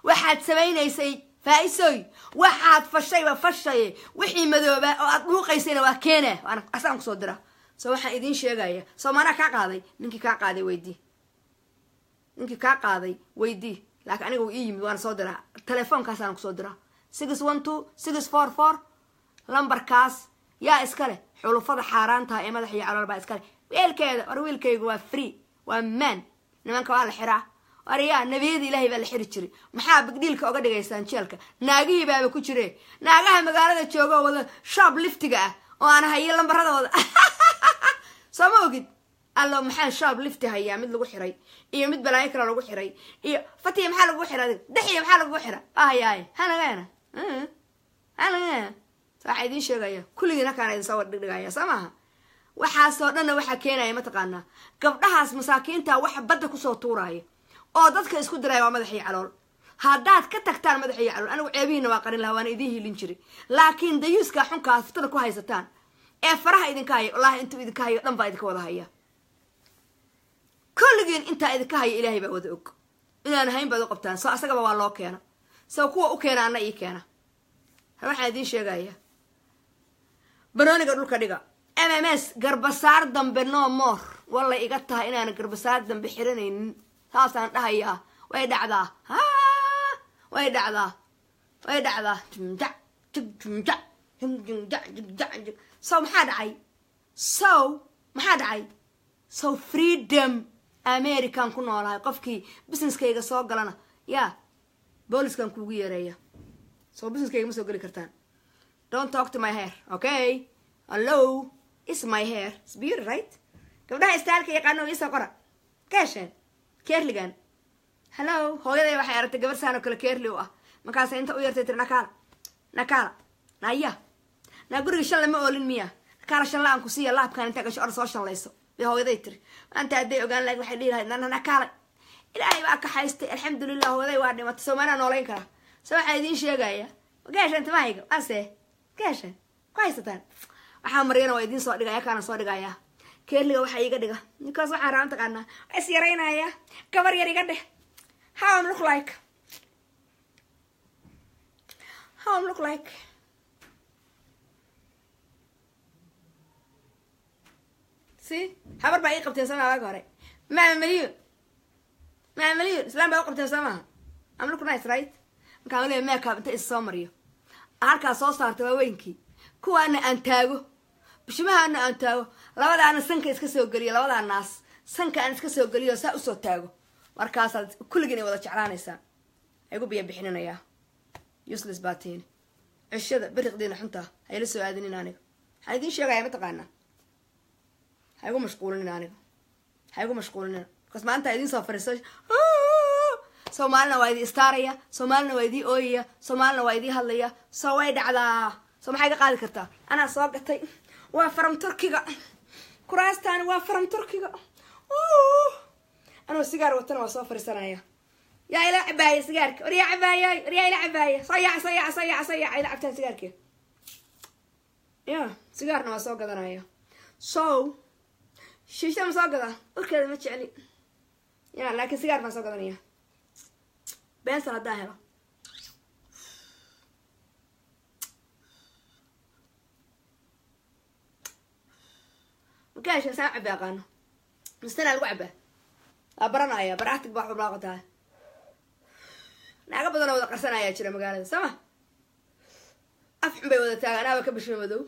waxaad samaynaysay faa'iisoy waxaad fashay wixii madooba oo aad dhuuqaysayna waa keena waan asaan ku soo dira soo waxaan idin sheegaya Soomaaliya ka qaaday ninkii ka qaaday weydii laakiin aniga uu ii yimid waan soo dira telefoonkaas aan ku soo dira 612 644 lambarkaas yaa iskale xulufada xaaraanta ee madax iyo calool baa iskale wiilkeeda war wiilkaygu waa free waa man nimanka waa la xiraa wariyaa nabiyada ilaahay baa la xiri jiray maxaa bigdhiilka uga dhigaysaan jeelka naagihii baaba ku jiree naagaha magaalada jooga wada shop liftiga ah oo aan hayo lambaradooda sama ogid allo maxaa shop lifti hayaa mid lagu xiray iyo mid balaayo kale lagu xiray iyo fatiya maxaa lagu xiray daxiya maxaa lagu xiray hayaay hanageena waxaa idin sheegaya kulligiina kaan idin soo dhigdhigaya samaha waxaasoo dhanna waxaa keenaya mataqaanaa gabdhahaas masaakiinta waxa badda kusoo tuuraya oo dadka isku diraya waa madaxii calool haddaad ka tagtaan madaxii calool anigu ceebihiina waa qarin lahaa waana idin hiilin jiray laakiin dayuuska xunkaas fitada ku haysataan ee faraha idinka haya wallaahi intuu idinka hayo dhan baa idinka wada haya kulligiin intaa idinka haya ilaahay baa wada og inaan hayn baad u qabtaan soo asagaba waa loo keena soo kuwa u keena anna ii keena waxaan idin sheegaya banooniga dhulka dhiga MMS garbasaar dambe no more walla iga tahay inaan garbasaar dambe xiranaynin saasaan dhahayaa way dhacdaa so maxaa dhacay so freedom American ku noolahay qofkii businesskayga soo galana yaa booliskan kuugu yeereeya so businesskayga ma soo geli kartaan don't talk to my hair okay hello it's my hair it's beautiful right gabdhaha istaalka yaqaano isa qora kaashan keerligan hello hooyaday waxay aragtay gabar saan oo kale keerli u ah markaas inta u yartay tir nakaala naya na guriga shan lama oolin miya nakaala shan laan ku siiya laabkan inta gasho or soo shanlayso bay hooyaday tir anta haday ogaan laag waxay dhiilahay nakaala ilaahay baa ka haystay alxamdulillah hooyaday waa dhimatay Soomaaliya nooleyn kara soo waxay idin sheegaya gaashan tamaahiga ase gaashan ku haysataan waxaa mariyana waa idin soo dhigaya kana soo dhigaya keerliga waxa iga dhiga ninkaas waxa raan taqaana is yareynaya gabar yar iga dheh how I look like see habar baa ii qabteen sama waaga hore ma milyan islaan baa u qabteen sama I'm look nice right markaan leeyahay makeup inta is soo mariyo halkaas soo saartay waaweynkii kuwaana aan taago bishimahaana aan taago labadaana sanka iska soo geliyo labadaa naas sanka aan iska soo geliyo saa usoo taago markaasaad kulligiin wada jeclaanaysaa igu biya bixinanayaa useless baatiin cishada bariqdiina xunta hayla soo aadinin aniga waxaan idiin sheegaya mataqaanaa ha igu mashquulinin because maanta idiin soo fariiso Soomaalina waa idin istaaraya Soomaalina waa idin ooyaya Soomaalina waa idin hadlaya soo way dhacdaa soo maxay ka qaadi kartaa anaa soo gatay waa faram Turkiga kuraastaan waa faram Turkiga anoo sigaar watana waa soo fariisanaya yaa ila cabaaya sigaarka wariya ila cabaaya sayac ila cabtaan sigaarka sigaarna waa soo gadanaya so shisha ma soo gadaa urkeeda ma jecli laakiin sigaar baan soo gadanaya beensan haddaa helo مكانش سامع بيقانو مستنى الوعبة أبرنا يا برعتك بحر بلاقتها نعقب بدنا وذا قرصنا يا شرا مقالة سما حبي وذا تاج أنا بكبش مدو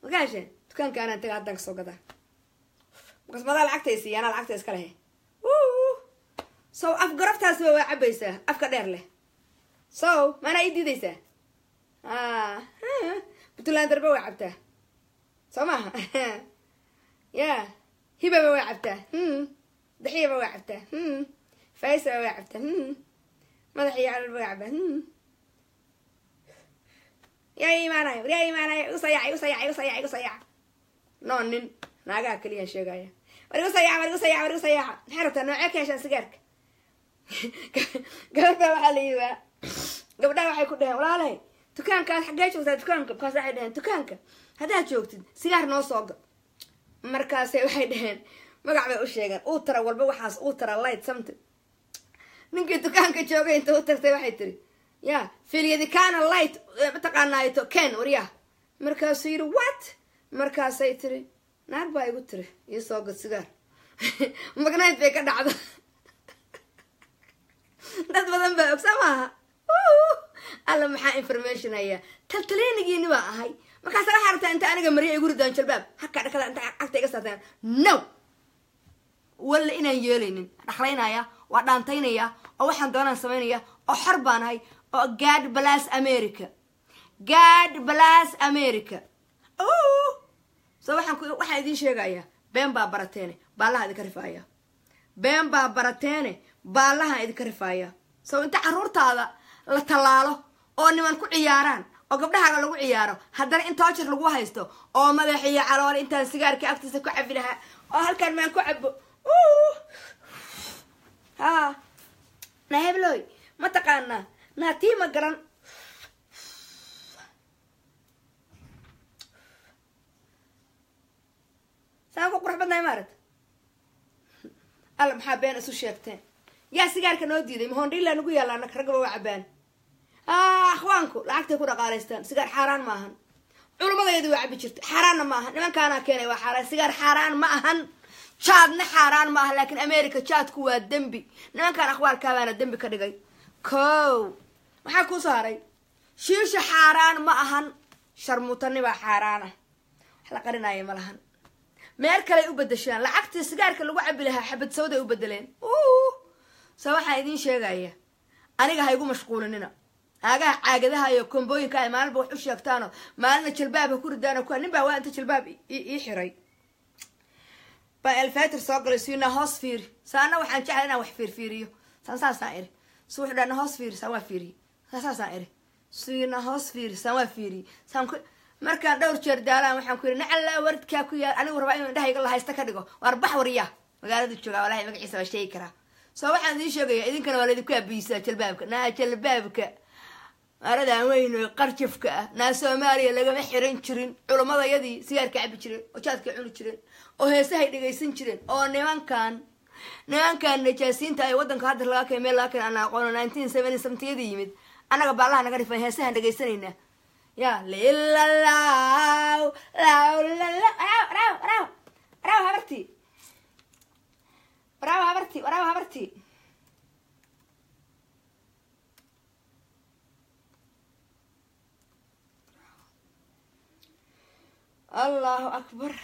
وكاشة كان أنت قاعد تنقص وكذا بس ما ضل عكتيسي أنا العكتيس كله so أفقرفتها سوى عبيسة أفكر له so ما أنا يدي ديسة بتقول أنا دربوا عبته سماها يا هبة بوعبته ضحية بوعبته فايسة بوعبته ما ضحية على البوعبة يا إيماناي وصيع نونن ناقا كليا شيقايا ورقو صياعة حربتا نوعيك يا شان سيقارك قبل وحاليوا قبل waxay ku dhaheen walaalay dukaankaas xagee joogtaa dukaanka kaas waxay dhaheen dukaanka hadaa joogtid sigaar noo soo gad markaas waxay dhaheen magac bay u sheegeen uu tara walba waxaas uu tara light something ninkii dukaanka joogay inta uu tartay waxay tiri ya fiiliyadi kana light mataqaanaayo ken wariya markaas yiri what markaas ay tiri naag baa igu tiri ii soo gad sigaar magnayd bay ka dhacdo dad badan baa ogsamaha alla maxaa information haya taltaleenigiini baa ahay markaas waxa rabtaa inta aniga mariya igu ridaan jalbaab haka dhakada inta agta iga saataan no walla inaan yeelaynin dhaxlaynaya waa dhaantaynaya oo waxaan doonaan sameynaya oo xor baan ahay oo God bless America so waxaan idin sheegaya been baa barateene baalaha idinka rifaaya been baa barateene baalaha idinka rifaaya so inta caruurtaada la talaalo oo niman ku ciyaaraan oo gabdhaha lagu ciyaaro haddana in toojir lagu haysto oo madaxiya calool intaan sigaarka agtiisa ku cabi lahaa oo halkan maan ku cabo na hebloy ma taqaanaa naatii ma garan saan ku qurux badnaay maarad alla maxaa been isu sheegteen yaa sigaarka noo diiday mahondhila nagu yaalaana ragaba waa cabaan akhwaanku lacagtay ku dhaqaalaystaan sigaar xaaraan ma ahan culumadeedu waa cabi jirta xaaraanna ma ahan nimankaana keenay waa xaaraan sigaar xaaraan ma ahan jaadna xaaraan ma aha laakiin America jaadku waa dembi nimankaan akhwaalkaabaana dembi ka dhigay kow maxaa ku saaray shiisha xaaraan ma ahan sharmuutani baa xaaraan ah wax la qarinaayo ma lahan meel kale u bedeshaan lacagtii sigaarka lagu cabi lahaa xabad sawda u bedeleen soo waxaan idin sheegaya aniga ha igu mashquulinina agaha caagadaha iyo kombooyinka ay maalinba wax u sheegtaano maalina jalbaab ku ridaano ku nin baa waa inta jalbaab ii xiray ba alfaatir soo galay siina hoos fiir saana waxaan jeclahay inaan wax fiiriyo saasaan iri soo wuxuu dhaana hoos fiir saan waa fiiriyo saasaan iri siina hoos fiir saan waa fiiriyo saan markaan dhowr jeer daalaan waxaan ku yiri nacala wardka ku yaar anigu rabaa inaan dhahayga la haysta ka dhigo war bax wariya magaalada jooga walahi magaciisa waa sheegi karaa soo waxaan idin sheegaya idinkana waa idinku abiisa jalbaabka jalbaabka aradaan weyn oo qarjafka naa Soomaaliya lagama xiran jirin culumadayadii sigaarka cabi jireen oo jaadka cuni jireen oo heesaha dhageysan jireen oo nimankan najaasiinta ay wadanka hadda laga keenay laga keenay ana aqoon 1970 samtiyada yimid anaga baalaha naga rifay heesaha dhageysanayna ya lillahi la habarti الله أكبر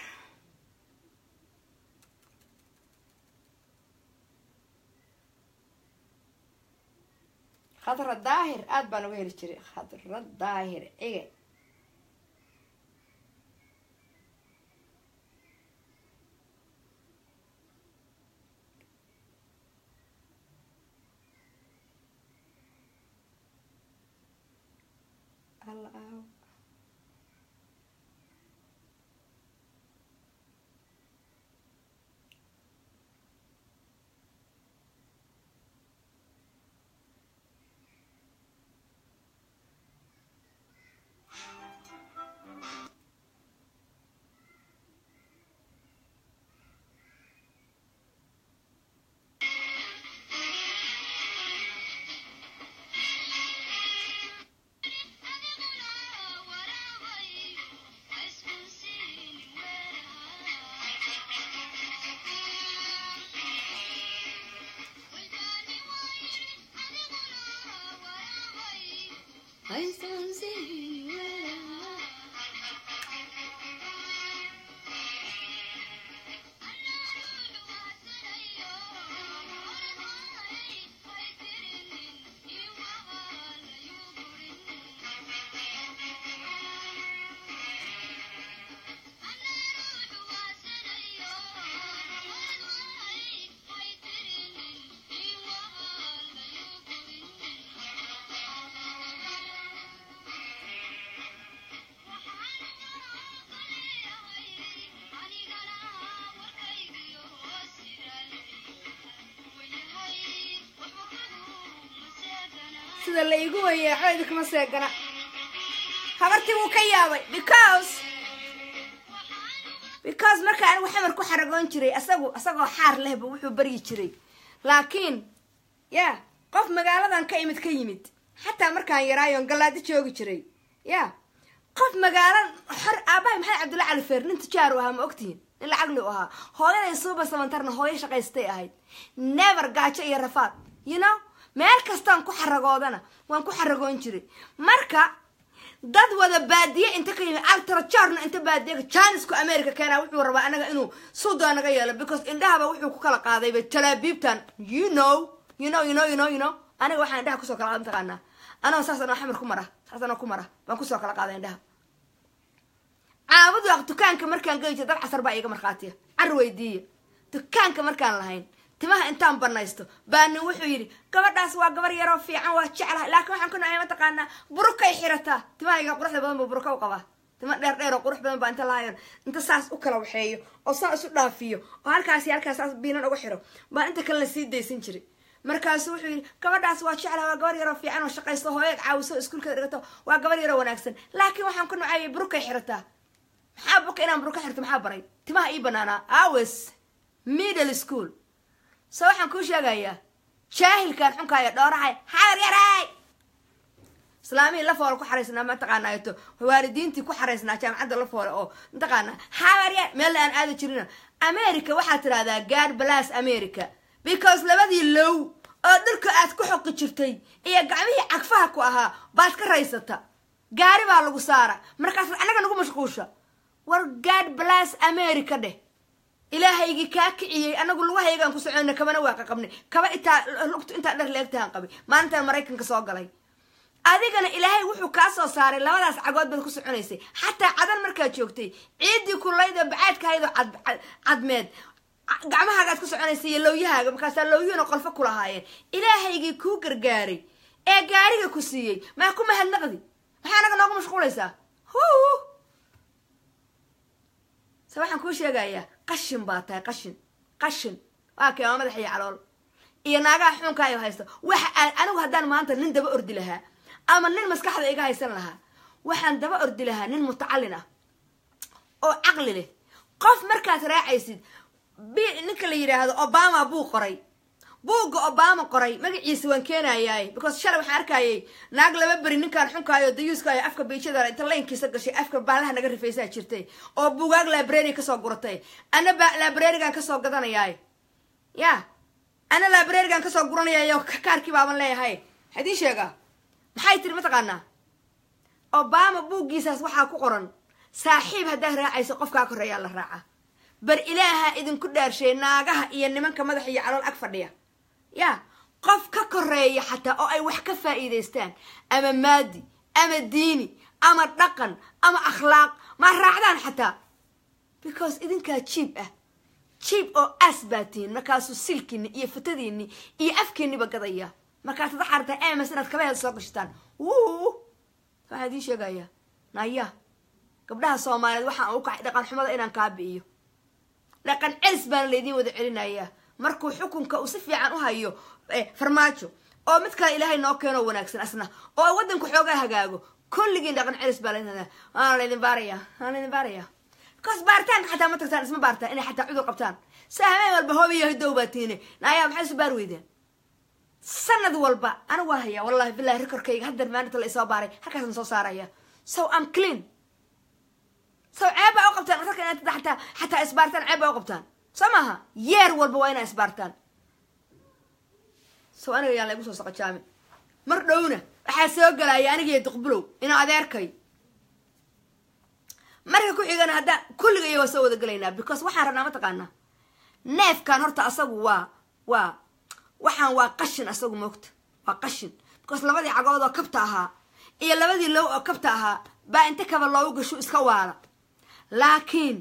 خضر الظاهر أدبا نويل الشري خضر الظاهر إيه الله sida la igu wayay cayda kuma seegana habartii wuu ka yaabay because marka aan waxamar ku xaragoon jiray asagoo xaar leh buu wuxuu baryi jiray laakiin ya qof magaaladan ka yimid xataa markaan yaraayoon galaadi joogi jiray ya qof magaalan xor aabahay maxay Cabdulla Cali Feer nin tijaar u ahaa ma ogtiin in lacag loo ahaa hooyaday suuba samantarna hooyo shaqaystay ahayd never gaajo iyo rafaad you know meel kastaan ku xaragoodana waan ku xaragoon jiray marka dad wada baadiye inta ka yimid altra charna inta baadiye Chinese ku America keena wuxuu rabaa anaga inuu Suudan naga yeelo because indhahaba wuxuu ku kala qaaday ba talaabibtan you know aniga waxaan indhaha ku soo kala qaadan taqaana ana saasana xamar ku mara baan ku soo kala qaaday indhaha caawadu dukaanka markaan geeyo dad casar baa iga marqaatiya arweydiye dukaanka markaan lahayn timaha intaan banaysto baan wuxuu yiri gabadhaas waa gabar yar oo fiican waa jecelahay laakiin waxaan ku nacay ma taqaana burukay xirata timaha quruxda badan buu buruka u qabaa tima dheer oo qurux badan baa inta laayo inta saas u kala waxeeyo oo saas u dhaafiyo oo halkaas biinan uga xiro baa inta kale la sii deysan jiray markaas wuxuu yiri gabadhaas waa jecelahay waa gabar yar oo fiican oo shaqaysto hooyad caawiso iskuulka dhigato waa gabar yar oo wanaagsan laakiin waxaan ku nacay burukay xirata maxaa buka inaan buruka xirto maxaa baray timaha ii banaana awes middle school soo waxaan ku sheegayaa jaahilkan xunkaaya dhoorahay xaar yaray islaami la fool ku xareysnaa ma taqaanaayo waalidiintii ku xareysnaa jaamacadda la fool oo taqaana xaar yar meel aan aad jirina America waxa tiraahdaa God bless America because labadii low oo dhulka aad ku xoqi jirtay iyo gacmihii cagfaha ku ahaa baad ka raysata gaari baa lagu saara markaas anaga nagu mashquusha war God bless America de ilaahaygi ka kiciyay anagu lugahayagan ku socoona kabana waa qabnay kaba inta dhar leegtaan qabi maanta Mareykanka soo galay adigana ilaahay wuxuu ka soo saaray labadaas cagood bad ku soconaysay xataa cadan markaa joogtay ciidii kulayda bacaadka haydo cadmeed gacmahaaga ku soconaysay looyahaaga markaas looyuna qolfa ku lahaayeen ilaahaygi ku gargaaray ee gaariga ku siiyay ma ku mahadnaqdi maxaa naga noogu mashquulaysaa waxaan ku sheegayaa qashin baa tahay qashin waa kee madax iyo calool iyo naaga xunka ay haysto waxa anigu hadaan maanta nin daba ordi lahaa ama nin maskaxda iga haysan lahaa waxaan daba ordi lahaa nin mutacallin ah oo aqli leh qof markaad raacaysid ninka la yiraahdo Obama buuga Obama qoray magaciisa waan keenayaa because shalay waxaan arkayay naag laba bari ninkan xunkaayo dayuuska ay afka beejada inta leenkiisa gashay afka baalaha naga rifaysaa jirtay oo buugaag library ka soo guratay ana library-gan ka soo gadanayay ya ana library-gan ka soo guranayay kaarkii baaban leeyahay hadii sheega maxay tiri ma taqaana Obama buugiisaas waxa ku qoran saaxiib hadaa raacayso qofka koreeya la raaca bar ilaaha idin ku dhaarshay naagaha iyo nimanka madax iyo calool ag fadhiya ya qof ka koreeya xataa oo ay wax ka faa'iideystaan ama maadi ama diini ama dhaqan ama akhlaaq ma raacdaan xataa because idinka cheap oo asbaatiin markaas silkini iyo futadiini iyo afkeeni ba gadaya markaas dhaxarta sanad kaba soo qashtaan waxaan sheegaya naya gabdhaha Soomaaliyeed waxaan u kacay dhaqan xumada inaan ka biiyo dhaqan celis baan leedin wada celinaya markuu xukunka uu si fiican u hayo farmaajo oo mid kale ilaahay noo keeno wanaagsan asna oo wadanku xoogaa hagaago kulligiin dhaqan celis baa leedahay aan leedin baaraya kaas baartaan xataa ma tagtaan isma baartaan inay xataa cudur qabtaan saamay walba hoobiyo hidow baatiine naya maxay soo baar weydeen sanad walba ana waa haya wallahi billahi rekorkayga hadda maanta la soo baaray halkaas soo saaraya so I'm clean so ceeba oo qabtaan marka inaad xataa isbaartaan ceeba oo qabtaan samaha year walba waa inay isbaartaan so aniga yaan la igu soo saqajaami mar dhowna waxaa soo galaya anigiyo duqbulow inaa adeerkay marka ku xigana haddaan kulligay waa soo wada galaynaa because waxaan rabnaa mataqaanaa neefkan horta asagu waxaan waa qashin asagu moogta waa qashin because labadii cagood oo kabta ahaa iyo labadii low oo kabta ahaa baa inta kaba loogu gasho iska waala laakiin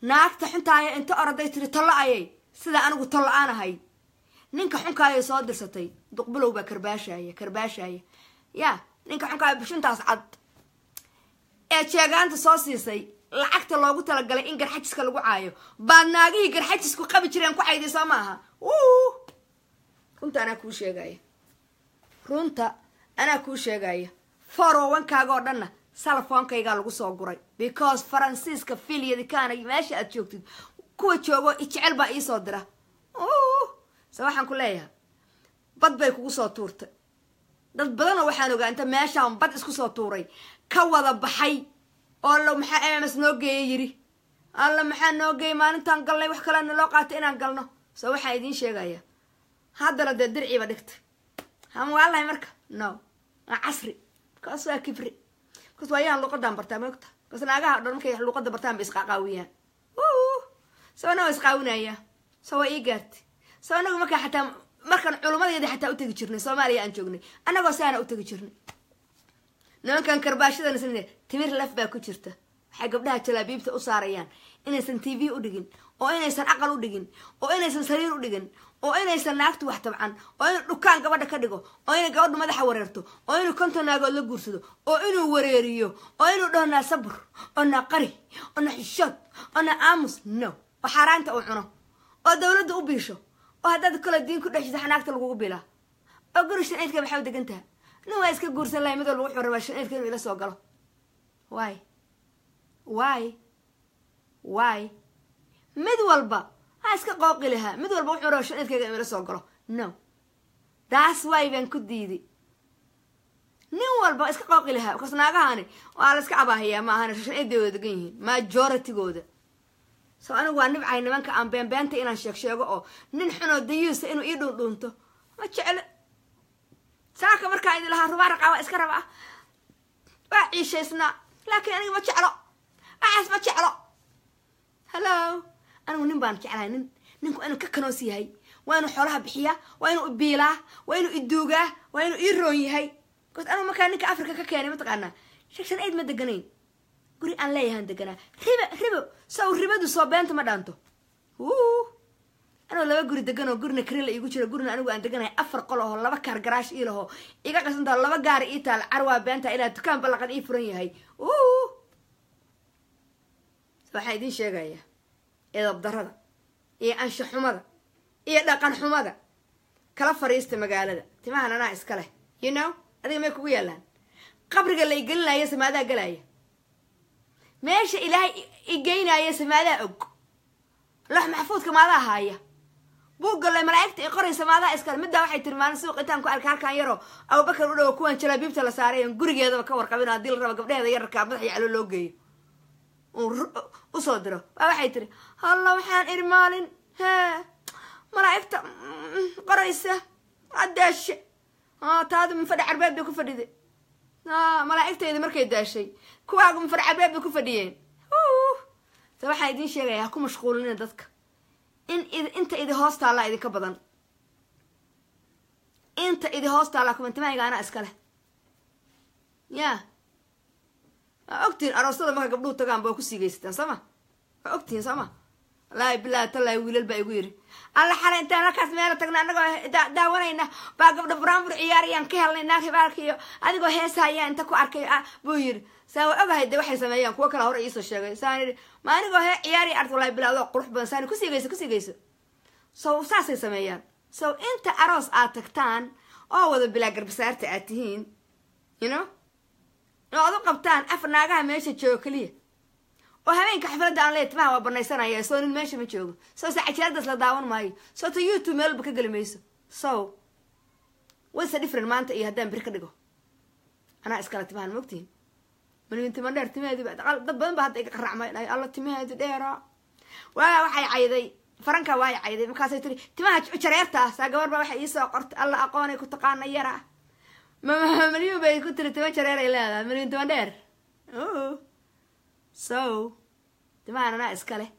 naagta xuntaaya inta oraday tiri tollo ayay sida anigu tollo aan ahay ninka xunkaayay soo dirsatay duqbulow baa karbaashaya ya ninka xunkaaya bishuntaas cad ee jeegaanta soo siisay lacagta loogu talagalay in garxajiska lagu caayo baa naagihii garxajisku qabi jireen ku cayday soo maaha runta anaa kuu sheegaya 401kaaga oo dhanna salafoonkaygaa lagu soo guray because faransiiska filyadikaana meesha aad joogtid kuwa joogo ijecel baa iisoo dira se waxaan ku leeyahay bad bay kugu soo tuurtay dad badanoo waxaan ogaa inta meeshaan bad isku soo tuuray ka wada baxay oo lo maxaa ms noo geeya yiri alla maxaa noo geeyay maalintaan galnay wax kalena loo qaatay inaan galno so waxaan idiin sheegaya haddana dee dirciiba dhigtay ham waalahay marka no casri kaas waa kibri kaas waa yaan luqadan bartaa moogta kaas naagaha dhan markay luqada bartaan bay isqaaqaawiyaan soo isqaawinaya soo ii gaartay soo anagu marka xataa markan culumadeeda xataa u tagi jirnay Soomaaliya aan joognay anagoo saana u tagi jirnay nimankan karbaashadana sinne timir laf baa ku jirta waxay gabdhaha jalaabiibta u saarayaan inaysan TV u dhigin oo inaysan aqal u dhigin oo inaysan sariir u dhigin oo inaysan naagtu wax tabcan oo inuu dhukaan gabadha ka dhigo oo inay gabadhu madaxa wareerto oo inuu kontonaagood la guursado oo inuu wareeriyo oo inuu dhahnaa sabr oo na qari oo na xishad oo na aamus no oo xaaraanta uu cuno oo dawladda u biisho oo haddaad kala diin ku dhexjisa naagta lagugu bilaa oo guri shancidka maxay u degantaha nin waa iska guursan lahay mid walba wuxuu rabaa shancidka inuu ila soo galo why mid walba ha iska qooqi lahaa mid walba wuxuu rabaa shancidkayga inuu ila soo galo no that's why baan ku diiday nin walba iska qooqi lahaa because naagahani waa la iska cabaahayaa ma ahana shancidooda degan yihiin majoritygooda so anigu waa nibcay nimanka aan beenbeenta inaan sheego oo nin xunoo dayuusa inuu ii dhuundhuunto ma jeclo saaka markaa idin lahaa rubaa raqaa waa iska rabaa waa ciishaysnaa laakiin aniga ma jeclo waxaas ma jeclo hello anigu nin baan jeclahay ninku inuu ka kanoos yahay waa inuu xoolaha bixiyaa waa inuu ibiilaa waa inuu iduugaa waa inuu ii roon yahay because anigu markaa ninka Afrika ka keenay mataqaanaa section 8 ma deganayn guri aan leeyahay deganaa ribo soo ribadu soo beenta ma dhaanto anoo laba guri degan oo gurina karila igu jira gurina anigu aan deganahay 4 qol oo laba kaar garaash ii laho iga qasanta laba gaar ii taal carwa beenta ilaa dukaan balaqan ii furan yahay waxa idin sheegaya edab darada iyo ansha xumada iyo dhaqan xumada kala fariista magaalada timahan anaa iska leh you know adiga may kugu yaalaan qabriga la igelinaya samaadaa galaya meesha ilaahay igeynaya samaadaa og lax maxfuudka maadaa haaya buugga la malaa'igta ay qoraysa maadaa iska midda waxay tirmaan suuq intaan ku arkay halkan yaro Abubakar u dhaw kuwan jalaabiibta la saaray gurigeedaba ka warqabin hadii la rabo gabdhaheeda yarka madax yaclo loo geeyo u soo diro waxay tiri halla waxaan irmaalin malaa'igta qoraysa adeeshe taadu min fadhi carbeed bay ku fadhiday malaa'igtayda markay daashay kuwaagu min fadhi carbeed bay ku fadhiyeen waxaan idin sheegayaa ku mashquulina dadka inta idi hoostaala idinka badan inta idi hoostaala kuma timahayga anaa iska leh ogtiin aroosada marka gabdhuhu tagaan baa ku siigaystaan sama ogtiin sama wallaahi bilaahi tallaahi wiilal baa igu yiri alla xalay intaan halkaas meela tagna annagoo daawanayna baa gabdha buraanbur ciyaarayaan ka helnay naag hibaarkiyo adigoo heesahayaan inta ku arkay buu yiri saa ogahay de waxay sameeyaan kuwa kale hore iisoo sheegay saan yidhi ma anigoo ciyaari art wallaahi bilaadoo qurux badan saan ku siigayso so saasay sameeyaan so inta aroos aad tagtaan oo wada bilaa garbasaarta aad tihiin you know oo u qabtaan afar naagaha meesha jooga kaliya oo habeenka xafladda aan leeyahay timaha waa banaysanaya soo nin meesha ma joogo soo saacadaas la daawan maayo soo ta YouTube meel ba ka galimayso so what's the difference maanta iyo haddaan bir ka dhigo anaa iskala timahan mogtiin من تمن دير تمهدي بعد دب بدن بهاد iga qaracmay alla timaheedu dheera waxay cayday faranka way cayday markaas ay tiri timaha jareerta saa gabar ba waxay ii soo qortay alla aqoonay ku taqaan yara مليون بيكون تلتمن شرير إلا هذا مليون تمندر so تمام أنا إسكاله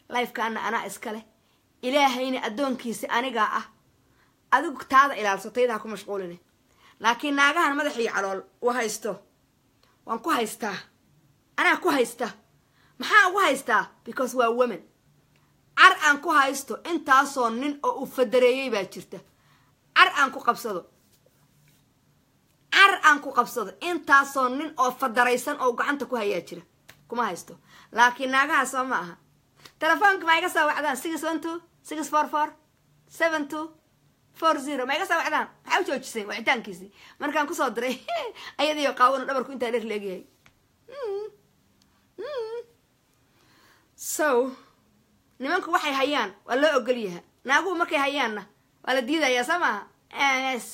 لايف كان أنا إسكاله إلهيني أدون كيسي أنا جاء أدوك تاذ إلى الصوتيد هكو مشغولني لكن ناقها أنا مدحي على وهايستو وانكو هايستا أنا كو هايستا محا كو هايستا because we are women عر أنكو هايستو أنت أصلاً أو فدرية باكرته عر أنكو قبصده عر أنكو قبصده أنت أصلاً أو فدريسان أو قعنت كو هياكره كما هايستو لكن ناقها سماها تلفونك ما يقصى وعدان 612 644 7240 ما يقصى وعدان حاول توجسين وعدان كيسي من كان كو صدري أيدي يقاون دبركو انت ليك ليغي so nimanku waxay hayaan waa loo ogol yahay naagu markay hayaanna waa la diidayaa sama ms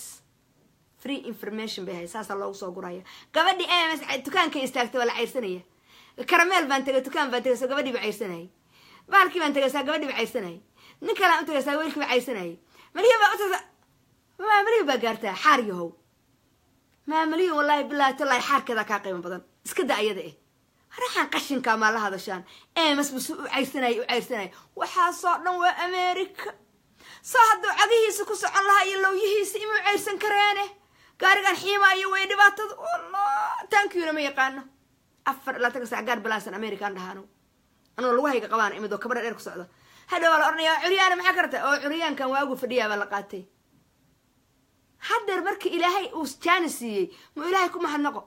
free information bay haysaa loogu soo guraya gabadhi ms dukaanka istaagtay waa la ceyrsanaya karameel baan tagay dukaan baan tagay gabadhi baa ceyrsanay baalkii baan tagay gabadhi baa ceyrsanay nin kale aan tagay wiilkii baa ceyrsanay mariyo baa gaartaa xaar yahow mariyo wallahi billahi tallahi xaarkeeda ka qiimo badan iska daa ayada raxan qashinka ma la hadashaan masbuus u ceyrsanay waxa soo dhan waa America soo haduu cadihiisa ku socon lahaa iyo looyihiisa inuu ceyrsan kareene gaarigan xiimaayo way dhibaatada wallah thank you ma yaqaano afar la taga sac gaar balaasan American dhahaano anoo lagu hayga qabaan imido kabadha dheer ku socda hadda wala ornayaa curiyaan maxaa karta oo curiyaankan waagu fadhiyaa la qaatay hadda markii ilaahay uu jaanisiiyay ma ilaahay ku mahadnaqo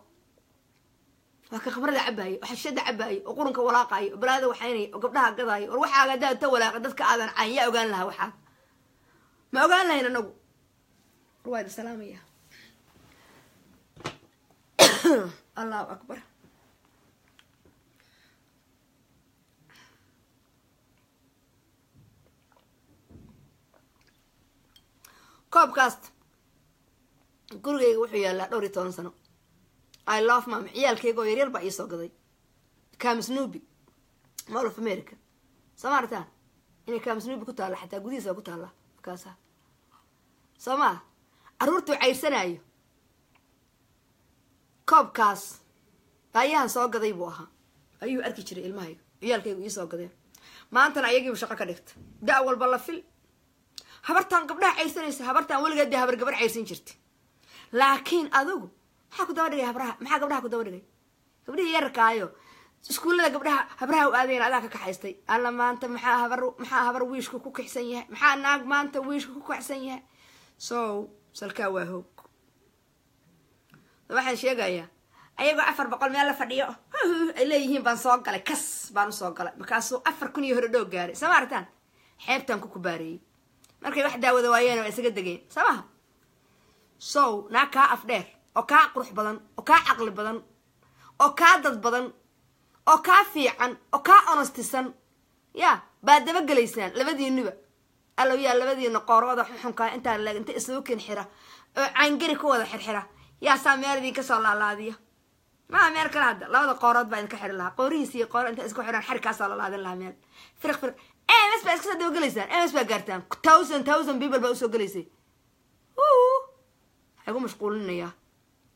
وك خبرة عباية وحشد عباية وقرنك ولاقاية وبلاد وحيني وقبلها قضاية وروحها قداد تولا قدتك آذان عيا وقال لها وحا ما وقال لها هنا نقو رواد السلامية الله أكبر كوب كاست قرقي وحيا لا دوري تونسنو I love mom ciyaalkayga yaryar baa ii soo gaday Cam Snoopy Mall of America samartaan inay Cam Snoopy ku taala xataa gudihiisa ku taala kaasa sama aruurtu ceyrsanaayo koobkaas ayaan soo gaday buu ahaa ayuu arki jiray ilmahay ciyaalkaygu ii soo gadeen maantana ayagii shaqo ka dhigta daa walba la fil habartan gabdhaha ceyrsanaysa habartan waligeed habar gabar ceyrsan jirtay laakiin adigu maxaa ku daba dhigay habraha maxaa gabdhaha ku daba dhigay gabdhihii yarkaayo iskuulada gabdhaha habraha u aadeen adaa ka kaxaystay alla maanta maxaa habar wiishku ku kixsan yahay maxaa naag maanta wiishku ku kixsan yahay so salka waa hoog waxaan sheegayaa ayagoo 400 meel la fadhiyo ay leeyihiin baan soo galay kas baan u soo galay markaasuu 4,000 hore dhow gaaray samartaan xeebtan ku kubaariyay markay wax daawada waayeen oo isaga dageen samaha so naaka afdheer oo ka qurux badan oo ka aqli badan oo ka dad badan oo ka fiican oo ka honestisan ya baad daba galeysaan labadiinuba allo ya labadiina qoorada xunka inta la inta isugu kin xira oo caangari ku wada xirxira ya saameerdii ka soo laalaadiyo ma meel kala hada labada qoorad baa inka xir lahaa qoorihiisa iyo qoor inta isku xiran xirkaas la laadin lahaa meel firq bas baa iska soo galeysaan bas baa gaartaan 1000 people baa soo galeysay hagu mashquulinaya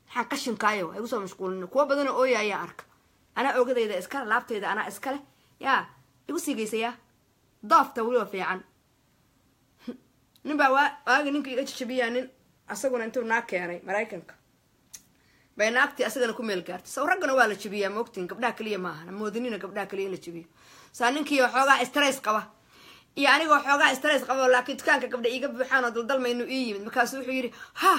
waxaan qashinkaayo ay soo mashquulin kuwa badan oo ooyaya arka ana ogadayda iska laabtayda ana iska leh yaa igu siigeysaya daafta wali fiican ninba waaga ninka iga jabiyaa nin asaguna intuu naag keenay Mareykanka bay naagti asagana ku meel gaartay soo ragana waa la jabiyaa moogtiin gabdhaha kaliya ma aha moodinina gabdhaha kaliya la jabiyo saa ninkii xoogaa stress qaba iyo anigoo xoogaa stress qaba laakiin dukaanka gabdha iga buuxaan oo daldalmaynu ii yimid markaas wuxuu yiri ha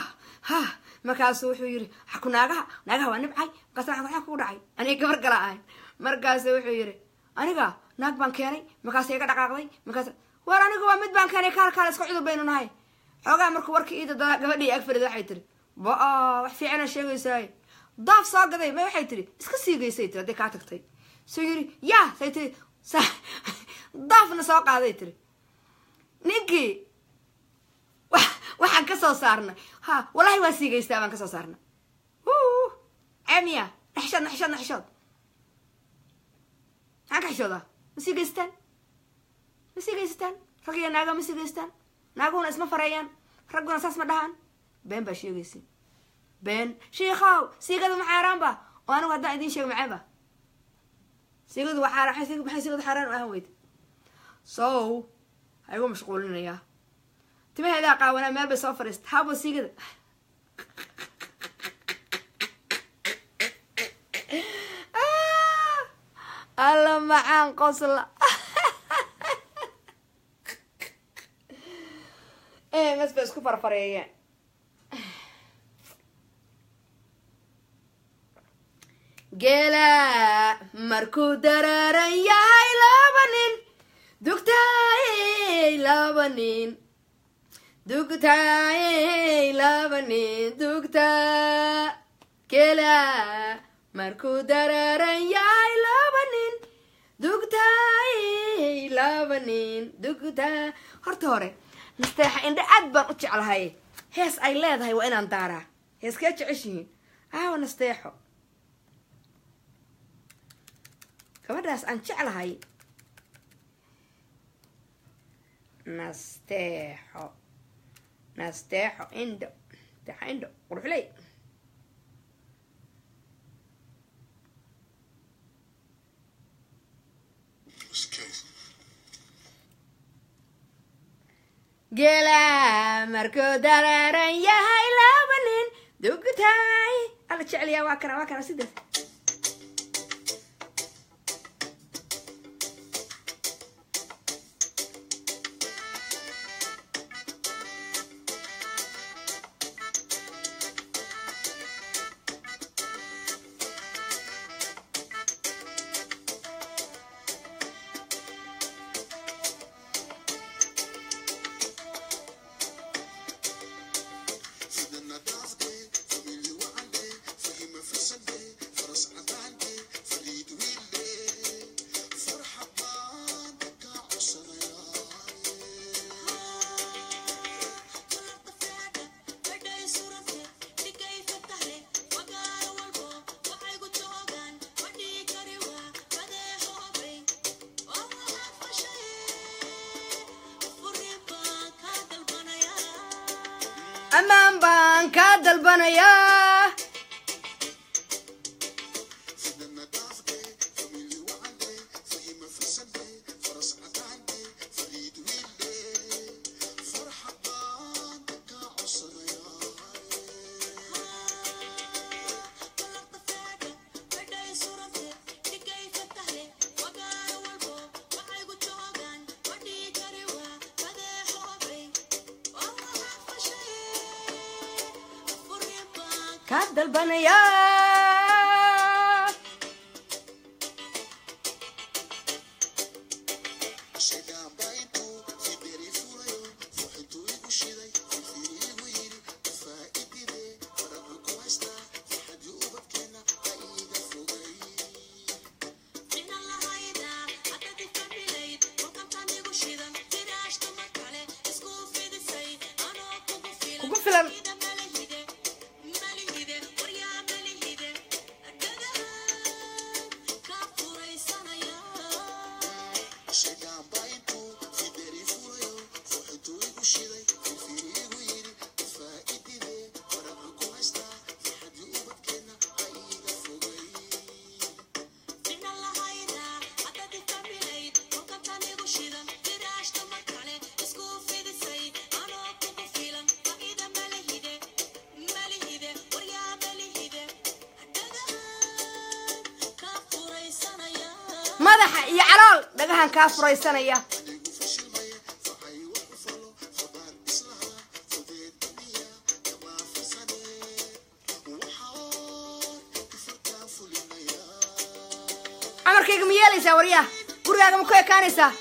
markaas wuxuu yiri xaku naagaha waa nibcay markaas waxa ku dhacay aniga gabar gala ah markaas wuxuu yiri aniga naag baan keenay markaas iga dhaqaaqday markaas war aniga waa mid baan keenay kaal isku cudur baynu nahay xoogaa markuu warkii ida gabadhii ag fadhiday waxay tiri wax fiican sheegaysaa daaf soo gaday ma waxay tiri iska siigeysay tiri ka tagtay soo yiri ya say tiri daafna soo qaaday tiri ninkii waxaan ka soo saarnay ha wallahi waa siigeystaa baan ka soo saarnay amiya naxshad حكشودا مسيجستان رجيا ناقة مسيجستان ناقونا اسمه فريان رجونا ساس مدهان بين بشيء جيسين بين شيخاو سيقدو محاران با وانا ودا عندي شيء معاه با سيقدو حاران حي سيقدو حاران اهويد سو هيقوم مشغولين يا تبي هذا قاونا ما بسافرست هابو سيقدو الله معان قصلا ايه بس كفر فريان جلا مركو درارن ياي لابنين دكتاي لابنين دكتاي لابنين دكتا جلا مركو درارن ياي لابنين دكتاي لابنين دكتا هرتوري نستيح عند أدبر أتش على هاي هيس أي لاد هاي وين أنتارا هيس كاتش عشين نستيحو gabadhaas aan jeclahay nasteexo indho quruxley geela markuu daraaran yahay laba nin dugtaay alla jeceliyaa waa kana sidaas أمان بان كادل بنايا كادل بنايا فيلم madaxa iyo calool dhagahan ka furaysanaya amarkayga ma yeelaysaa waryaa gurigaaga ma ku ekaanaysaa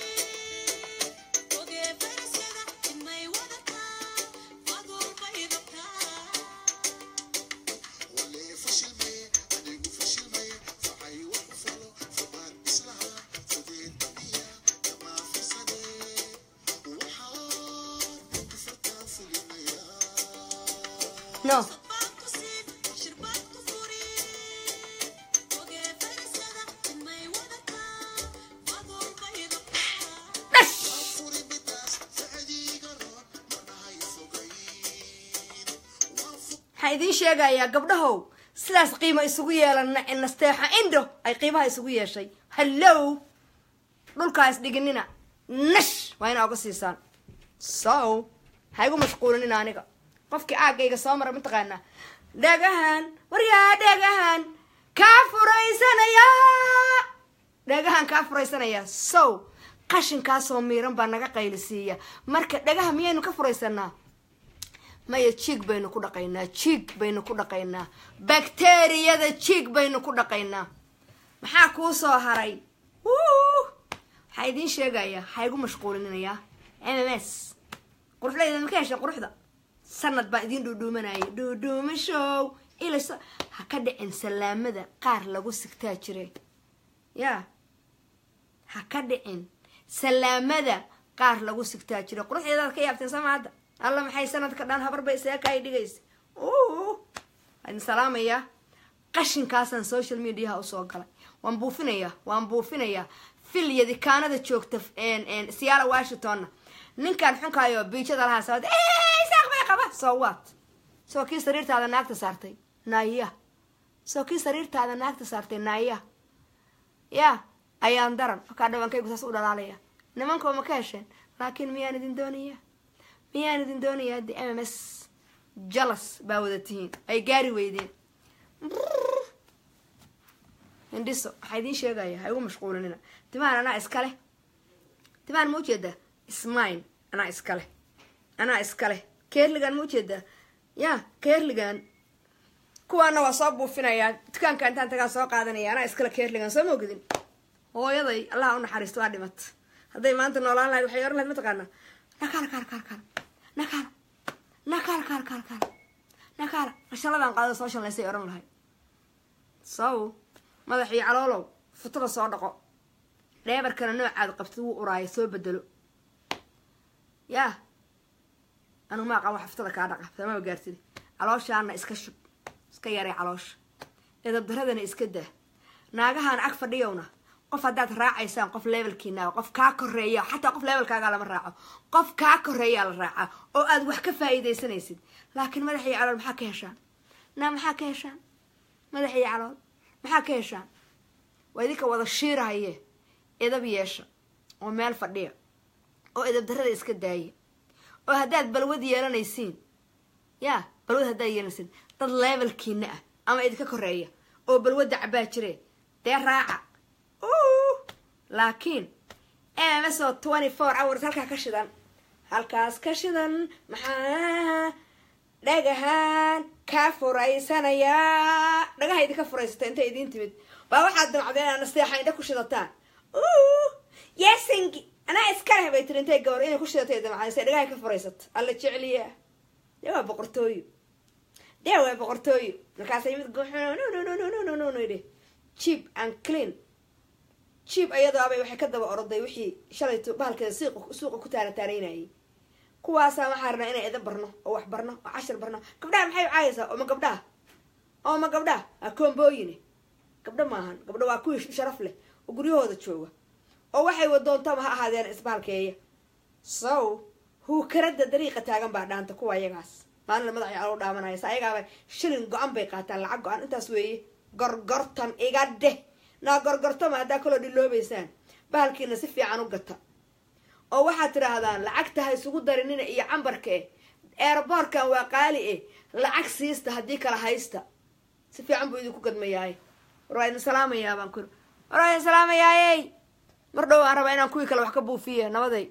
No. idin sheegayaa gabdhahow sidaas qiimo isugu yeelana nasteexa indho ay qiimaha isugu yeeshay hello dhulkaas dhiginina nash waa inaa uga siisaan so haygu mashquulin aniga qofkii aagayga soo mara mataqaanaa dhagahan waryaa dhagahan kaa furaysanaya so qashinkaasoo miiran baa naga qaylisiiya marka dhagaha miyaynu ka furaysanaa maya jiig baynu ku dhaqaynaa bakteeriyada jiig baynu ku dhaqaynaa maxaa kuu soo haray waxaa idiin sheegayaa haygu mashquulininayaa mms quruxdayda ma ka hesha quruxda sanad baan idiin dhuudhuumanayay dhuudhuumashow ilayso ha ka dhicin salaamada qaar lagu sigtaa jire yaa ha ka dhicin salaamada qaar lagu sigtaa jire quruxdeedaad ka yaabteen sama hadda alla maxay sanadka dhan habar bay isaga kaay dhigaysa waan salaamayaa qashinkaasaan social mediaha usoo galay waan buufinayaa filyadi kaanada joogta siyaala washingtonna ninkan xunkaayo biijada lahaa sabad isaaq bay qaba so what soo kii sariirtaada naagta saartay naaya ya ayaan daran kaa dhawankaygu saas u dhalaalaya nimanka ma ka hesheen laakiin miyaan idin doonayaa de mms jalas baa wada tihiin ay gaari weydeen indhiso waxaa idiin sheegaya ha igu mashquulinina timahan anaa iskale timahan ma ujeedaa ismine anaa iskale keerligan ma ujeedaa ya keerligan kuwaana waa soo buufinayaa dukaanka intaan tagaa soo qaadanaya anaa iskale keerligan soo maogidin hooyaday allaha u naxariisto waa dhimat hadday maanta noolaan lahayd waxay oran lahayd mataqaanaa nakaala qashaladan qaado soo shanlaysay oran lahayd sow madaxii caloolow futada soo dhaqo dheebarkana noocaad qabtid wuu uraayo soo bedelo yaa anugu ma aqaan waxa futada kaa dhaqa samaba gaartida calooshaana iska shub iska yaray caloosha edabdaradana iska daa naagahaan ag fadhiyowna qof haddaad raacaysaan qof levelkiinaa qof kaa koreeya xataa qof levelkaagaa lama raaco qof kaa koreeyaa la raacaa oo aad wax ka faa'iidaysanaysid laakiin madaxii calool maxaa ka heshaan madaxii calool maxaa ka heshaan waa idinka wada shiirahaye edab yeesha oo meel fadhiya oo edabdarada iska daaya oo haddaad balwad yeelanaysiin yaa balwad haddaad yeelanaysiin dad levelkiina ah ama idinka koreeya oo balwadda cabaa jire dee raaca laakiin mms oo 24 hours halkaas ka shidan maxaa dhagahan kaa furaysanayaa dhagaha idinka furaysata inta idiin timid baa waxaad damacdeen aan nasteexa indha ku shidataan yesingi anaa iskale bay tiri intay gawar inay ku shidatay damacdeen dhagaha ka furaysata alla jecliya dee waa boqortooyo markaasay mid gooxno idhe cheap and clean cheap ayadoo abay waxay ka daba oroday wixii shalayto bahalkeeda suuqa ku taarataaraynayay kuwaasaa waxaa rabnaa inay idan barno oo wax barno oo cashir barno gabdhaha maxay u caayaysaa oo ma gabdhaha waa koombooyine gabdho maahan gabdho waa kuwii sharaf leh oo guryahooda jooga oo waxay wadoontaba ha ahaadeen isbahalkeeya so huukarada dariiqa taagan baa dhaanta kuwa ayagaas maalin madaxay alo dhaamanaya sa ayagaaba shilin go-an bay qaataan lacag go-an intaas weeye gorgortan iga dheh naa gorgortama haddaa kaloo dhiloobaysaan bahalkiina si fiican u gata oo waxaad tidhaahdaan lacagta ha isugu darinina iyo cambarka airboortkan waa qaali lacag siista haddii kala haysta si fiican buu idinku gadmayaay war idin salaamayaa baan kur war idin salaamayaayey mar dhow aan rabaa inaan kuwii kale wax ka buufiye nabaday